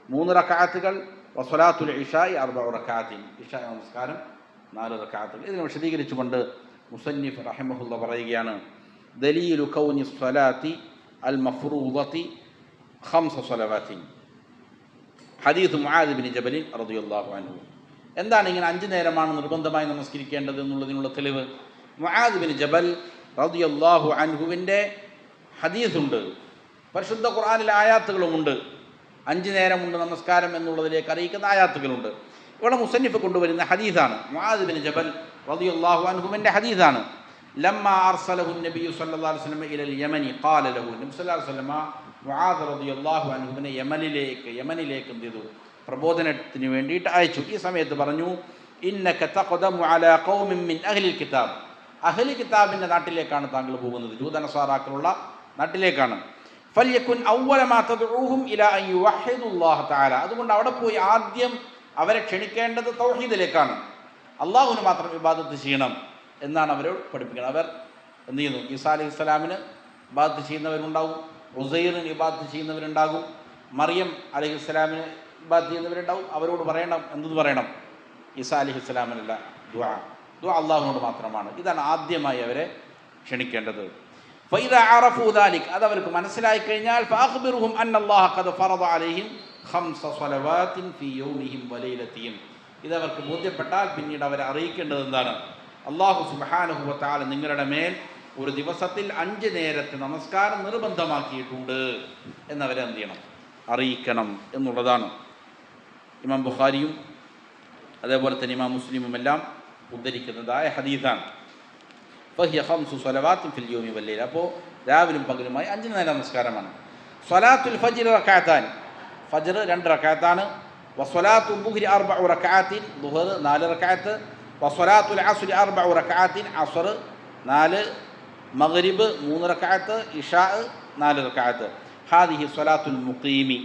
3 റകഅത്തുകൾ. വസ്വലാത്തുൽ ഇശാഇ 4 റകഅത്തിൻ, ഇശാ നമസ്കാരം 4 റകഅത്തുകൾ. ഇതിനെ വിശദീകരിച്ചുകൊണ്ട് മുസന്നിഫ് റഹിമഹുല്ലാ പറയുകയാണ്, ദലീലു കൗനി സ്വലാത്തി അൽ മഫ്റൂദത്തി 5 സ്വലവാത്തിൻ. ഹദീസ് മുആദ് ബിൻ ജബൽ റളിയല്ലാഹു അൻഹു. എന്താണ് ഇങ്ങനെ 5 നേരമാണ് നിർബന്ധമായി നമസ്കരിക്കേണ്ടത് എന്നുള്ളതിനുള്ള തെളിവ്? മുആദ് ബിൻ ജബൽ റളിയല്ലാഹു അൻഹുവിൻ്റെ ഹദീസുണ്ട്, പരിശുദ്ധ ഖുർആനിലെ ആയാത്തുകളുമുണ്ട്. 5 നേരമുണ്ട് നമസ്കാരം എന്നുള്ളതിലേക്ക് അറിയിക്കുന്ന ആയാത്തുകളുണ്ട്. ഇവിടെ മുസന്നിഫ് കൊണ്ടുവരുന്ന ഹദീസാണ്, മുആദ് ബിൻ ജബൽ റളിയല്ലാഹു അൻഹുവിൻ്റെ ഹദീസാണ്. ലമ്മ അർസലഹു നബി സല്ലല്ലാഹു അലൈഹി വസല്ലം ഇലൽ യമനി ഖാല ലഹു, നബി സല്ലല്ലാഹു അലൈഹി വസല്ലം മുആദ് റളിയല്ലാഹു അൻഹുവിനെ യമനിലേക്ക് എന്ത് ചെയ്തു? പ്രബോധനത്തിന് വേണ്ടിയിട്ട് അയച്ചു. ഈ സമയത്ത് പറഞ്ഞു, ഇന്നക തഖദമു അലാ ഖൗമിൻ മിൻ അഹ്ലിൽ കിതാബ്, അഹ്ലി കിതാബിൻ്റെ നാട്ടിലേക്കാണ് താങ്കൾ പോകുന്നത്, ജൂതനസാറാക്കളുള്ള നാട്ടിലേക്കാണ്. ഫൽയകുൻ അവ്വല മാ തദ്ഉഹും ഇലാ അൻ യുവഹിദുല്ലാഹ തആല, അതുകൊണ്ട് അവിടെ പോയി ആദ്യം അവരെ ക്ഷണിക്കേണ്ടത് തൗഹീദിലേക്കാണ്, അള്ളാഹുവിന് മാത്രം ഇബാദത്ത് ചെയ്യണം എന്നാണ് അവരോട് പഠിപ്പിക്കുന്നത്. അവർ എന്ത് ചെയ്യുന്നു? ഈസാ അലൈഹിസ്സലാമിന് ഇബാദത്ത് ചെയ്യുന്നവരുണ്ടാകും, ഉസൈറിന് ഇബാദത്ത് ചെയ്യുന്നവരുണ്ടാകും, മറിയം അലൈഹിസ്സലാമിന് ഇബാദത്ത് ചെയ്യുന്നവരുണ്ടാകും. അവരോട് പറയണം, എന്തെന്ന് പറയണം? ഈസാ അലൈഹിസ്സലാമിനല്ല, ദുആ അള്ളാഹുവിനോട് മാത്രമാണ്. ഇതാണ് ആദ്യമായി അവരെ ക്ഷണിക്കേണ്ടത്. ഫൈദ അറഫു ദാലിക്, അത് അവർക്ക് മനസ്സിലായി കഴിഞ്ഞാൽ ഫഅഖ്ബിറുഹും അന്നല്ലാഹ ഖദ് ഫറദ അലൈഹിം 5 സ്വലവാത്തിൻ ഫീ യൗമിഹിം വലൈലതിഹിം. ഇതവർക്ക് ബോധ്യപ്പെട്ടാൽ പിന്നീട് അവരെ അറിയിക്കേണ്ടത് എന്താണ്? അല്ലാഹു സുബ്ഹാനഹു വ തആല നിങ്ങളുടെ മേൽ ഒരു ദിവസത്തിൽ 5 നേരത്തെ നമസ്കാരം നിർബന്ധമാക്കിയിട്ടുണ്ട് എന്നവരെ എന്ത് ചെയ്യണം? അറിയിക്കണം എന്നുള്ളതാണ്. ഇമാം ബുഖാരിയും അതേപോലെ തന്നെ ഇമാം മുസ്ലിമും എല്ലാം ഉദ്ധരിക്കുന്നതായ ഹദീസാണ്. ഫഹിയ 5 സ്വലവാത്തിൻ ഫിൽ യൗമി വല്ലൈല, അപ്പോൾ രാവിലും പകലുമായി 5 നേരം നമസ്കാരമാണ്. സ്വലാത്തുൽ ഫജ്ർ റകഅത്താൻ, ഫജ്ർ 2 റകഅത്താണ്. വസ്വലാത്തു ദുഹ്രി 4 റകഅത്തിൻ, ദുഹർ 4 റകഅത്ത്. വസ്വലാത്തുൽ അസ്രി 4 റകഅത്തിൻ, അസ്ർ 4. മഗ്രിബ് 3 റകഅത്ത്. ഇശാ 4 റകഅത്ത്. ഹാദിഹി സ്വലാത്തുൽ മുഖീമി,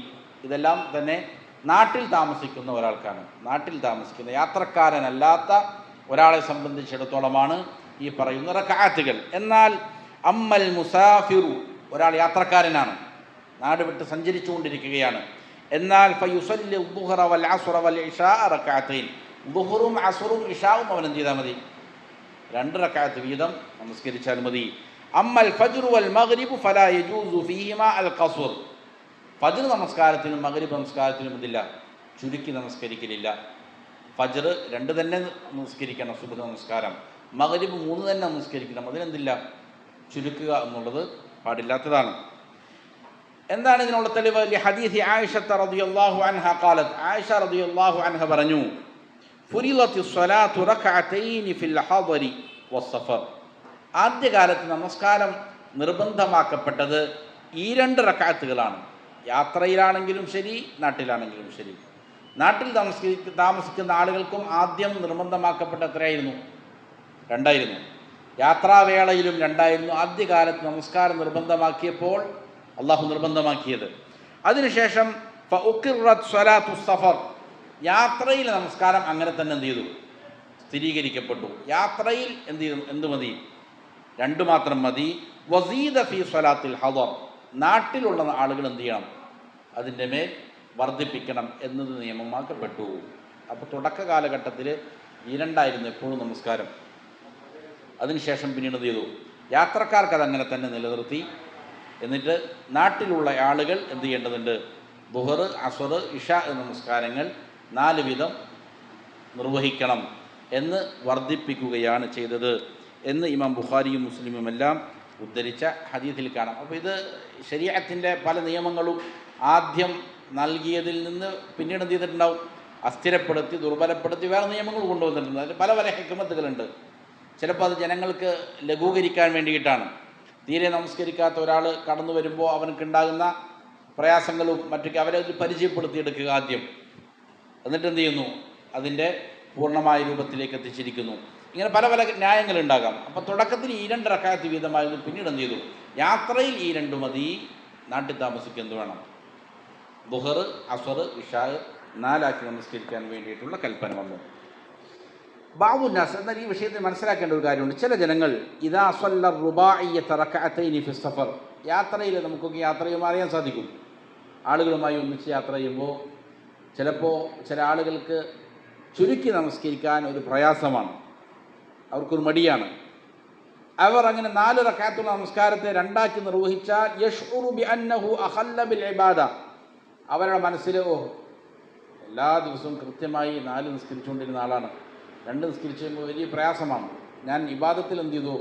ഇതെല്ലാം തന്നെ നാട്ടിൽ താമസിക്കുന്ന ഒരാൾക്കാണ്, നാട്ടിൽ താമസിക്കുന്ന യാത്രക്കാരനല്ലാത്ത ഒരാളെ സംബന്ധിച്ചിടത്തോളമാണ് ഈ പറയുന്ന റകഅത്തുകൾ. എന്നാൽ അമ്മൽ മുസാഫിറു, ഒരാൾ യാത്രക്കാരനാണ്, നാട് വിട്ട് സഞ്ചരിച്ചു കൊണ്ടിരിക്കുകയാണ്. എന്നാൽ ഫയുസല്ലി ദുഹ്റ വൽ അസ്റ വൽ ഇശാ റകഅത്തൈൻ, ദുഹറും അസ്റും ഇശാവും അവൻ എന്ത് ചെയ്താൽ മതി? 2 റകഅത്ത് വീതം നമസ്കരിച്ചാൽ മതി. അമ്മൽ ഫജ്റു വൽ മഗ്രിബു ഫലാ യജൂസു ഫീഹിമാ അൽ ഖസ്ർ, ഫജ്ർ നമസ്കാരത്തിനും മഗ്രിബ് നമസ്കാരത്തിനും ഇതില്ല, ചുരുക്കി നമസ്കരിക്കലില്ല. ഫജ്ർ 2 തന്നെ നമസ്കരിക്കണം, സുബ്ഹ് നമസ്കാരം. മഗ്രിബ് 3 തന്നെ നമസ്കരിക്കണം, അതിനെന്തില്ല, ചുരുക്കുക എന്നുള്ളത് പാടില്ലാത്തതാണ്. എന്താണ് ഇതിനുള്ള തെളിവ്? ഹദീസ് ആയിഷ റളിയല്ലാഹു അൻഹ ഖാലത്, ആയിഷ റളിയല്ലാഹു അൻഹ പറഞ്ഞു, ഫുരിളത്തി സ്വലാത്തു റകഅത്തൈനി ഫിൽ ഹദരി വസ്സഫർ, ആദ്യകാലത്ത് നമസ്കാരം നിർബന്ധമാക്കപ്പെട്ടത് ഈ 2 റകഅത്തുകളാണ്. യാത്രയിലാണെങ്കിലും ശരി, നാട്ടിലാണെങ്കിലും ശരി. നാട്ടിൽ താമസിക്കുന്ന ആളുകൾക്കും ആദ്യം നിർബന്ധമാക്കപ്പെട്ട എത്രയായിരുന്നു? 2 ആയിരുന്നു. യാത്രാവേളയിലും 2 ആയിരുന്നു. ആദ്യകാലത്ത് നമസ്കാരം നിർബന്ധമാക്കിയപ്പോൾ അള്ളാഹു നിർബന്ധമാക്കിയത്. അതിനുശേഷം ഫഉഖിറത് സ്വലാത്തു സഫർ, യാത്രയിൽ നമസ്കാരം അങ്ങനെ തന്നെ എന്ത് ചെയ്തു? സ്ഥിരീകരിക്കപ്പെട്ടു. യാത്രയിൽ എന്ത് മതി? 2 മാത്രം മതി. വസീദ ഫീ സ്വലാത്തിൽ ഹദർ, നാട്ടിലുള്ള ആളുകൾ എന്ത് ചെയ്യണം? അതിൻ്റെ മേൽ വർദ്ധിപ്പിക്കണം എന്നത് നിയമമാക്കപ്പെട്ടു. അപ്പോൾ തുടക്ക കാലഘട്ടത്തിൽ ഈ രണ്ടായിരുന്നു എപ്പോഴും നമസ്കാരം. അതിനുശേഷം പിന്നീട് എന്ത് ചെയ്തു? യാത്രക്കാർക്ക് അതങ്ങനെ തന്നെ നിലനിർത്തി. എന്നിട്ട് നാട്ടിലുള്ള ആളുകൾ എന്ത് ചെയ്യേണ്ടതുണ്ട്? ദുഹർ, അസ്ർ, ഇഷ നമസ്കാരങ്ങൾ 4 വീതം നിർവഹിക്കണം എന്ന് വർദ്ധിപ്പിക്കുകയാണ് ചെയ്തത് എന്ന് ഇമാം ബുഖാരിയും മുസ്ലിമുമെല്ലാം ഉദ്ധരിച്ച ഹദീസിൽ കാണാം. അപ്പോൾ ഇത് ശരീഅത്തിൻ്റെ പല നിയമങ്ങളും ആദ്യം നൽകിയതിൽ നിന്ന് പിന്നീട് എന്ത് ചെയ്തിട്ടുണ്ടാവും? അസ്ഥിരപ്പെടുത്തി, ദുർബലപ്പെടുത്തി വേറെ നിയമങ്ങൾ കൊണ്ടുവന്നിട്ടുണ്ട്. അതിൽ പല പല ഹിക്മത്തുകളുണ്ട്. ചിലപ്പോൾ അത് ജനങ്ങൾക്ക് ലഘൂകരിക്കാൻ വേണ്ടിയിട്ടാണ്. തീരെ നമസ്കരിക്കാത്ത ഒരാൾ കടന്നു വരുമ്പോൾ അവനക്കുണ്ടാകുന്ന പ്രയാസങ്ങളും മറ്റൊക്കെ അവരെ പരിചയപ്പെടുത്തിയെടുക്കുക ആദ്യം. എന്നിട്ട് എന്ത് ചെയ്യുന്നു? അതിൻ്റെ പൂർണ്ണമായ രൂപത്തിലേക്ക് എത്തിച്ചിരിക്കുന്നു. ഇങ്ങനെ പല പല ന്യായങ്ങളുണ്ടാകാം. അപ്പോൾ തുടക്കത്തിൽ ഈ 2 റക്അത്ത് വീതമായിരുന്നു. പിന്നീട് എന്ത് ചെയ്തു? യാത്രയിൽ ഈ 2 മതി, നാട്ടിൽ താമസിക്കുന്നത് വേണം. ദുഹർ, അസ്ർ, ഇഷാ 4 നമസ്കരിക്കാൻ വേണ്ടിയിട്ടുള്ള കൽപ്പന വന്നു. ബഅ്ദുന്നാസ്, എന്നാൽ ഈ വിഷയത്തിൽ മനസ്സിലാക്കേണ്ട ഒരു കാര്യമുണ്ട്. ചില ജനങ്ങൾ ഇദാ സ്വല്ല റുബാഇയ്യത റക്അതൈനി ഫി സഫർ, യാത്രയിൽ നമുക്കൊക്കെ യാത്ര ചെയ്യുമ്പോൾ അറിയാൻ സാധിക്കും. ആളുകളുമായി ഒന്നിച്ച് യാത്ര ചെയ്യുമ്പോൾ ചിലപ്പോൾ ചില ആളുകൾക്ക് ചുരുക്കി നമസ്കരിക്കാൻ ഒരു പ്രയാസമാണ്, അവർക്കൊരു മടിയാണ്. അവർ അങ്ങനെ 4 റക്അത്തുള്ള നമസ്കാരത്തെ 2 നിർവഹിച്ചാൽ യശ്ഉറു ബി അന്നഹു അഖല്ല ബിൽ ഇബാദ, അവരുടെ മനസ്സിൽ എല്ലാ ദിവസവും കൃത്യമായി 4 നിസ്കരിച്ചുകൊണ്ടിരുന്ന ആളാണ്, 2 നിസ്കരിച്ച് കഴിയുമ്പോൾ വലിയ പ്രയാസമാണ്. ഞാൻ ഇബാദത്തിൽ എന്ത് ചെയ്തു?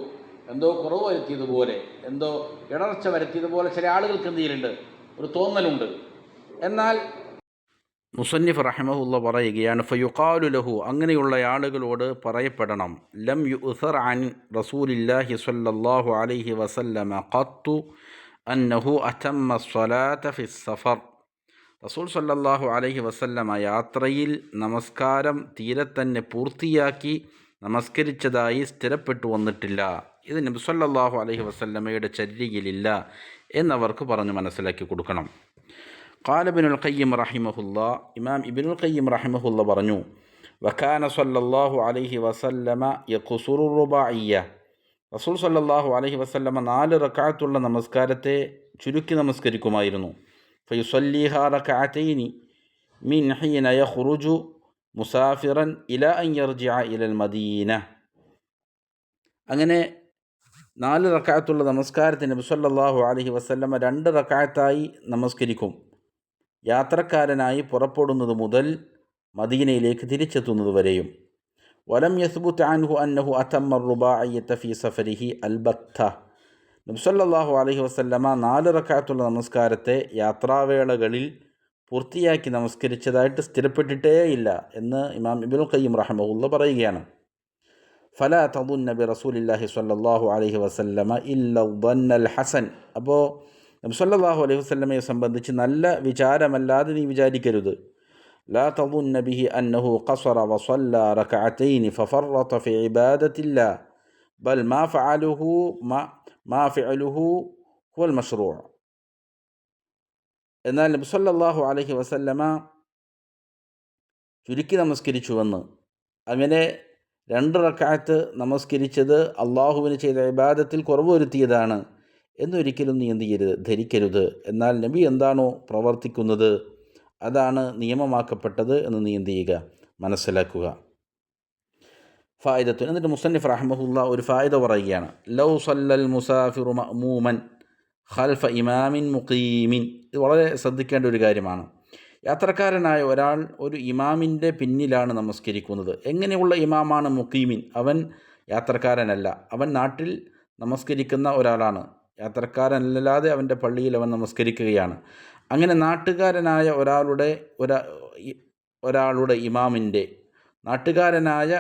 എന്തോ കുറവ് വരുത്തിയതുപോലെ, എന്തോ ഇടർച്ച വരുത്തിയതുപോലെ ചില ആളുകൾക്ക് എന്ത് ചെയ്യലുണ്ട്? ഒരു തോന്നലുണ്ട്. എന്നാൽ മുസന്നിഫ് റഹിമഹുള്ള പറയുകയാണ്, ഫയുഖാലു ലഹു, അങ്ങനെയുള്ള ആളുകളോട് പറയപ്പെടണം, ലം യുഅ്സർ അൻ റസൂലില്ലാഹി സ്വല്ലല്ലാഹു അലൈഹി വസല്ലമ ഖത്തു അന്നഹു അതമ്മ സ്വലാത ഫി സഫർ, റസൂൽ സ്വല്ലല്ലാഹു അലൈഹി വസല്ലമ യാത്രയിൽ നമസ്കാരം തീരെ തന്നെ പൂർത്തിയാക്കി നമസ്കരിച്ചതായി സ്ഥിരപ്പെട്ടു വന്നിട്ടില്ല. ഇത് നബി സ്വല്ലല്ലാഹു അലൈഹി വസല്ലമയുടെ ചര്യയിലില്ല എന്നവർക്ക് പറഞ്ഞു മനസ്സിലാക്കി കൊടുക്കണം. ഖാല ഇബ്നുൽ ഖയ്യിം റഹിമഹുല്ലാ, ഇമാം ഇബ്നുൽ ഖയ്യിം റഹിമഹുല്ല പറഞ്ഞു, വകാന സ്വല്ലല്ലാഹു അലൈഹി വസല്ലമ യഖ്സുറു റുബാഇയ്യ, റസൂൽ സ്വല്ലല്ലാഹു അലൈഹി വസല്ലമ 4 റക്അത്തുള്ള നമസ്കാരത്തെ ചുരുക്കി നമസ്കരിക്കുമായിരുന്നു. ഫയുസല്ലിഹാ റക്അതൈനി മിൻ ഹീന യഖ്റുജു മുസാഫിറൻ ഇലാ അൻ യർജിഅ ഇലൽ മദീന. അങ്ങനെ 4 റക്അത്തുള്ള നമസ്കാരത്തിന് നബി സല്ലല്ലാഹു അലൈഹി വസല്ലമ 2 റക്അത്തായി നമസ്കരിക്കും, യാത്രക്കാരനായി പുറപ്പെടുന്നത് മുതൽ മദീനയിലേക്ക് തിരിച്ചെത്തുന്നത് വരെയും. വലം യസ്ബുത് അൻഹു അന്നഹു അതമ്മ റുബാഇയ്യത ഫീ സഫരിഹി അൽബത്ത, നബി സല്ലല്ലാഹു അലൈഹി വസല്ലമ 4 റക്അത്തുള്ള നമസ്കാരത്തെ യാത്രാവേളകളിൽ പൂർത്തിയാക്കി നമസ്കരിച്ചതായിട്ട് സ്ഥിരപ്പെട്ടിട്ടേയില്ല എന്ന് ഇമാം ഇബ്നുൽ ഖയ്യിം റഹിമഹുല്ലാഹ് പറയുകയാണ്. ഫലാ തദുന്ന ബി റസൂലില്ലാഹി സ്വല്ലല്ലാഹു അലൈഹി വസല്ലമ ഇല്ല ദന്നൽ ഹസൻ, അപ്പോൾ നബി സല്ലല്ലാഹു അലൈഹി വസല്ലമയെ സംബന്ധിച്ച് നല്ല വിചാരമല്ലാതെ നീ വിചാരിക്കരുത്. ലാ തദുന്ന ബിഹി അന്നഹു ഖസറ വസല്ല റക്അതൈനി ഫഫറത ഫി ഇബാദത്തില്ലാ ബൽ മാ ഫഅലുഹു ഹുവൽ മശ്റൂഅ്. എന്നാൽ നബി സല്ലല്ലാഹു അലൈഹി വസല്ലമ ചുരുക്കി നമസ്കരിച്ചുവെന്ന്, അങ്ങനെ 2 റക്അത്ത് നമസ്കരിച്ചത് അള്ളാഹുവിന് ചെയ്ത ഇബാദത്തിൽ കുറവ് വരുത്തിയതാണ് എന്നൊരിക്കലും നീ എന്ത് ചെയ്യരുത്? ധരിക്കരുത്. എന്നാൽ നബി എന്താണോ പ്രവർത്തിക്കുന്നത് അതാണ് നിയമമാക്കപ്പെട്ടത് എന്ന് നീ എന്ത് ചെയ്യുക? മനസ്സിലാക്കുക. ഫായിദത്തു, എന്നിട്ട് മുസന്നിഫ് റഹിമഹുല്ലാ ഒരു ഫായിദ പറയുകയാണ്, ലൗ സല്ലൽ മുസാഫിറു മഅ്മൂമൻ ഖൽഫ ഇമാമിൻ മുഖീമിൻ. ഇത് വളരെ ശ്രദ്ധിക്കേണ്ട ഒരു കാര്യമാണ്. യാത്രക്കാരനായ ഒരാൾ ഒരു ഇമാമിൻ്റെ പിന്നിലാണ് നമസ്കരിക്കുന്നത്. എങ്ങനെയുള്ള ഇമാമാണ് മുഖീമിൻ? അവൻ യാത്രക്കാരനല്ല, അവൻ നാട്ടിൽ നമസ്കരിക്കുന്ന ഒരാളാണ്, യാത്രക്കാരനല്ലാതെ അവൻ്റെ പള്ളിയിൽ അവൻ നമസ്കരിക്കുകയാണ്. അങ്ങനെ നാട്ടുകാരനായ ഒരാളുടെ ഇമാമിൻ്റെ, നാട്ടുകാരനായ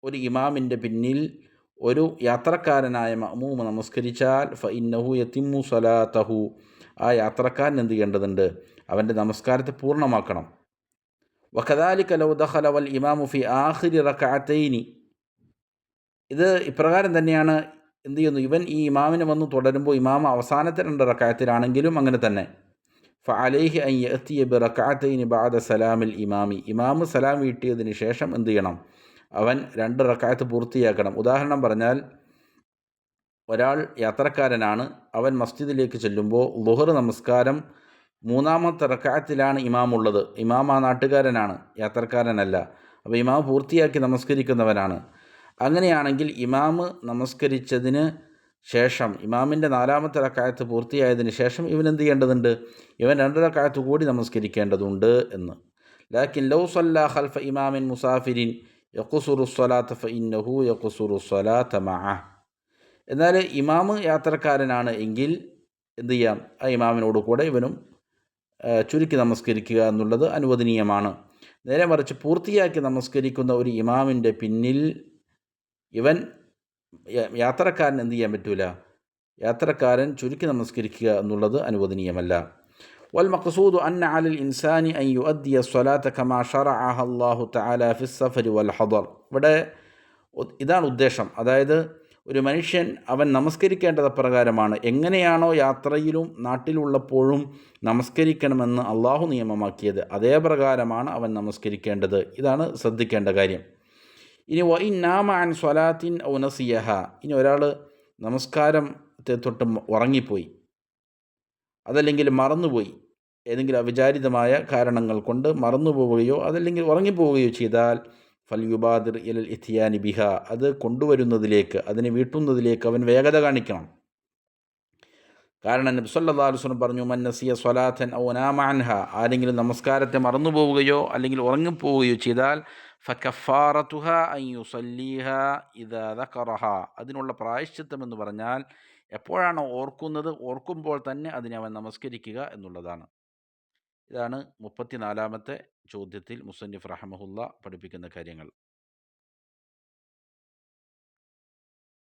ഒരു ഇമാമിൻ്റെ പിന്നിൽ ഒരു യാത്രക്കാരനായ മഅ്മൂം നമസ്കരിച്ചാൽ ഫഇന്നഹു യതിമ്മു സ്വലാത്തഹു, ആ യാത്രക്കാരൻ എന്ത് ചെയ്യേണ്ടതുണ്ട്? അവൻ്റെ നമസ്കാരത്തെ പൂർണ്ണമാക്കണം. വകദാലിക ലൗ ദഖല വൽ ഇമാമു ഫി ആഖിരി റക്അതൈനി, ഇത് ഇപ്രകാരം തന്നെയാണ് എന്ത് ചെയ്യുന്നു? ഇവൻ ഈ ഇമാമിനെ വന്ന് തുടരുമ്പോൾ ഇമാം അവസാനത്തെ 2 റക്അത്തിലാണെങ്കിലും അങ്ങനെ തന്നെ. ഫഅലൈഹി അൻ യഅതിയ ബി റക്അതൈനി ബഅദ സലാമിൽ ഇമാമി, ഇമാം സലാം വീട്ടിയതിന് ശേഷം എന്ത് ചെയ്യണം? അവൻ 2 റക്അത്ത് പൂർത്തിയാക്കണം. ഉദാഹരണം പറഞ്ഞാൽ, ഒരാൾ യാത്രക്കാരനാണ്, അവൻ മസ്ജിദിലേക്ക് ചെല്ലുമ്പോൾ ളുഹർ നമസ്കാരം മൂന്നാമത്തെ റക്അത്തിലാണ് ഇമാമുള്ളത്. ഇമാം ആ നാട്ടുകാരനാണ്, യാത്രക്കാരനല്ല. അപ്പോൾ ഇമാം പൂർത്തിയാക്കി നമസ്കരിക്കുന്നവനാണ്. അങ്ങനെയാണെങ്കിൽ ഇമാമ് നമസ്കരിച്ചതിന് ശേഷം, ഇമാമിൻ്റെ നാലാമത്തെ റക്അത്ത് പൂർത്തിയായതിന് ശേഷം ഇവൻ എന്ത് ചെയ്യേണ്ടതുണ്ട്? ഇവൻ 2 റക്അത്ത് കൂടി നമസ്കരിക്കേണ്ടതുണ്ട് എന്ന്. ലാക്കിൻ ലൗ സല്ലാ ഖൽഫ ഇമാമിൻ മുസാഫിരിൻ യഖ്സുറു സ്വലാത്ത ഫഇന്നഹു യഖ്സുറു സ്വലാത്ത മഅഹ്. എന്നാൽ ഇമാമ് യാത്രക്കാരനാണ് എങ്കിൽ എന്ത് ചെയ്യാം? ആ ഇമാമിനോട് കൂടെ ഇവനും ചുരുക്കി നമസ്കരിക്കുക എന്നുള്ളത് അനുവദനീയമാണ്. നേരെ മറിച്ച് പൂർത്തിയാക്കി നമസ്കരിക്കുന്ന ഒരു ഇമാമിൻ്റെ പിന്നിൽ ഇവൻ യാത്രക്കാരൻ എന്ത് ചെയ്യാൻ പറ്റൂല? യാത്രക്കാരൻ ചുരുക്കി നമസ്കരിക്കുക എന്നുള്ളത് അനുവദനീയമല്ല. വൽ മഖ്സൂദു അന്ന അലൽ ഇൻസാനി അൻ യുഅദ്ദിയ സ്വലാത്ത കമാ ശറഅഹ അല്ലാഹു തആല ഫിസ് സഫരി വൽ ഹദർ. ഇവിടെ ഇതാണ് ഉദ്ദേശം. അതായത് ഒരു മനുഷ്യൻ അവൻ നമസ്കരിക്കേണ്ടത് പ്രകാരമാണ്. എങ്ങനെയാണോ യാത്രയിലും നാട്ടിലുള്ളപ്പോഴും നമസ്കരിക്കണമെന്ന് അള്ളാഹു നിയമമാക്കിയത്, അതേ പ്രകാരമാണ് അവൻ നമസ്കരിക്കേണ്ടത്. ഇതാണ് ശ്രദ്ധിക്കേണ്ട കാര്യം. ഇനി വഇൻ നാമ അൻ സ്വലാത്തിൻ ഔ നസിയഹ. ഇനി ഒരാൾ നമസ്കാരത്തെ തൊട്ട് ഉറങ്ങിപ്പോയി, അതല്ലെങ്കിൽ മറന്നുപോയി, ഏതെങ്കിലും അവിചാരിതമായ കാരണങ്ങൾ കൊണ്ട് മറന്നുപോവുകയോ അതല്ലെങ്കിൽ ഉറങ്ങിപ്പോവുകയോ ചെയ്താൽ ഫൽയുബാദിർ ഇലൽ ഇത്യാനി ബിഹ. അത് കൊണ്ടുവരുന്നതിലേക്ക്, അതിനെ വീട്ടുന്നതിലേക്ക് അവൻ വേഗത കാണിക്കണം. കാരണം നബി സല്ലല്ലാഹു അലൈഹി വസല്ലം പറഞ്ഞു, മൻ നസിയ സ്വലാത്തൻ ഔ നാമ അൻഹ. ആരെങ്കിലും നമസ്കാരത്തെ മറന്നുപോവുകയോ അല്ലെങ്കിൽ ഉറങ്ങിപ്പോവുകയോ ചെയ്താൽ ഫകഫാറതുഹ അൻ യുസല്ലീഹ ഇദാ ദകറഹ. അതിനുള്ള പ്രായശ്ചിത്തം എന്ന് പറഞ്ഞാൽ എപ്പോഴാണോ ഓർക്കുന്നത്, ഓർക്കുമ്പോൾ തന്നെ അതിനെ അവൻ നമസ്കരിക്കുക എന്നുള്ളതാണ്. ഇതാണ് 34-ാമത്തെ ചോദ്യത്തിൽ മുസന്നിഫ് റഹ്മഹുല്ലാ പഠിപ്പിക്കുന്ന കാര്യങ്ങൾ.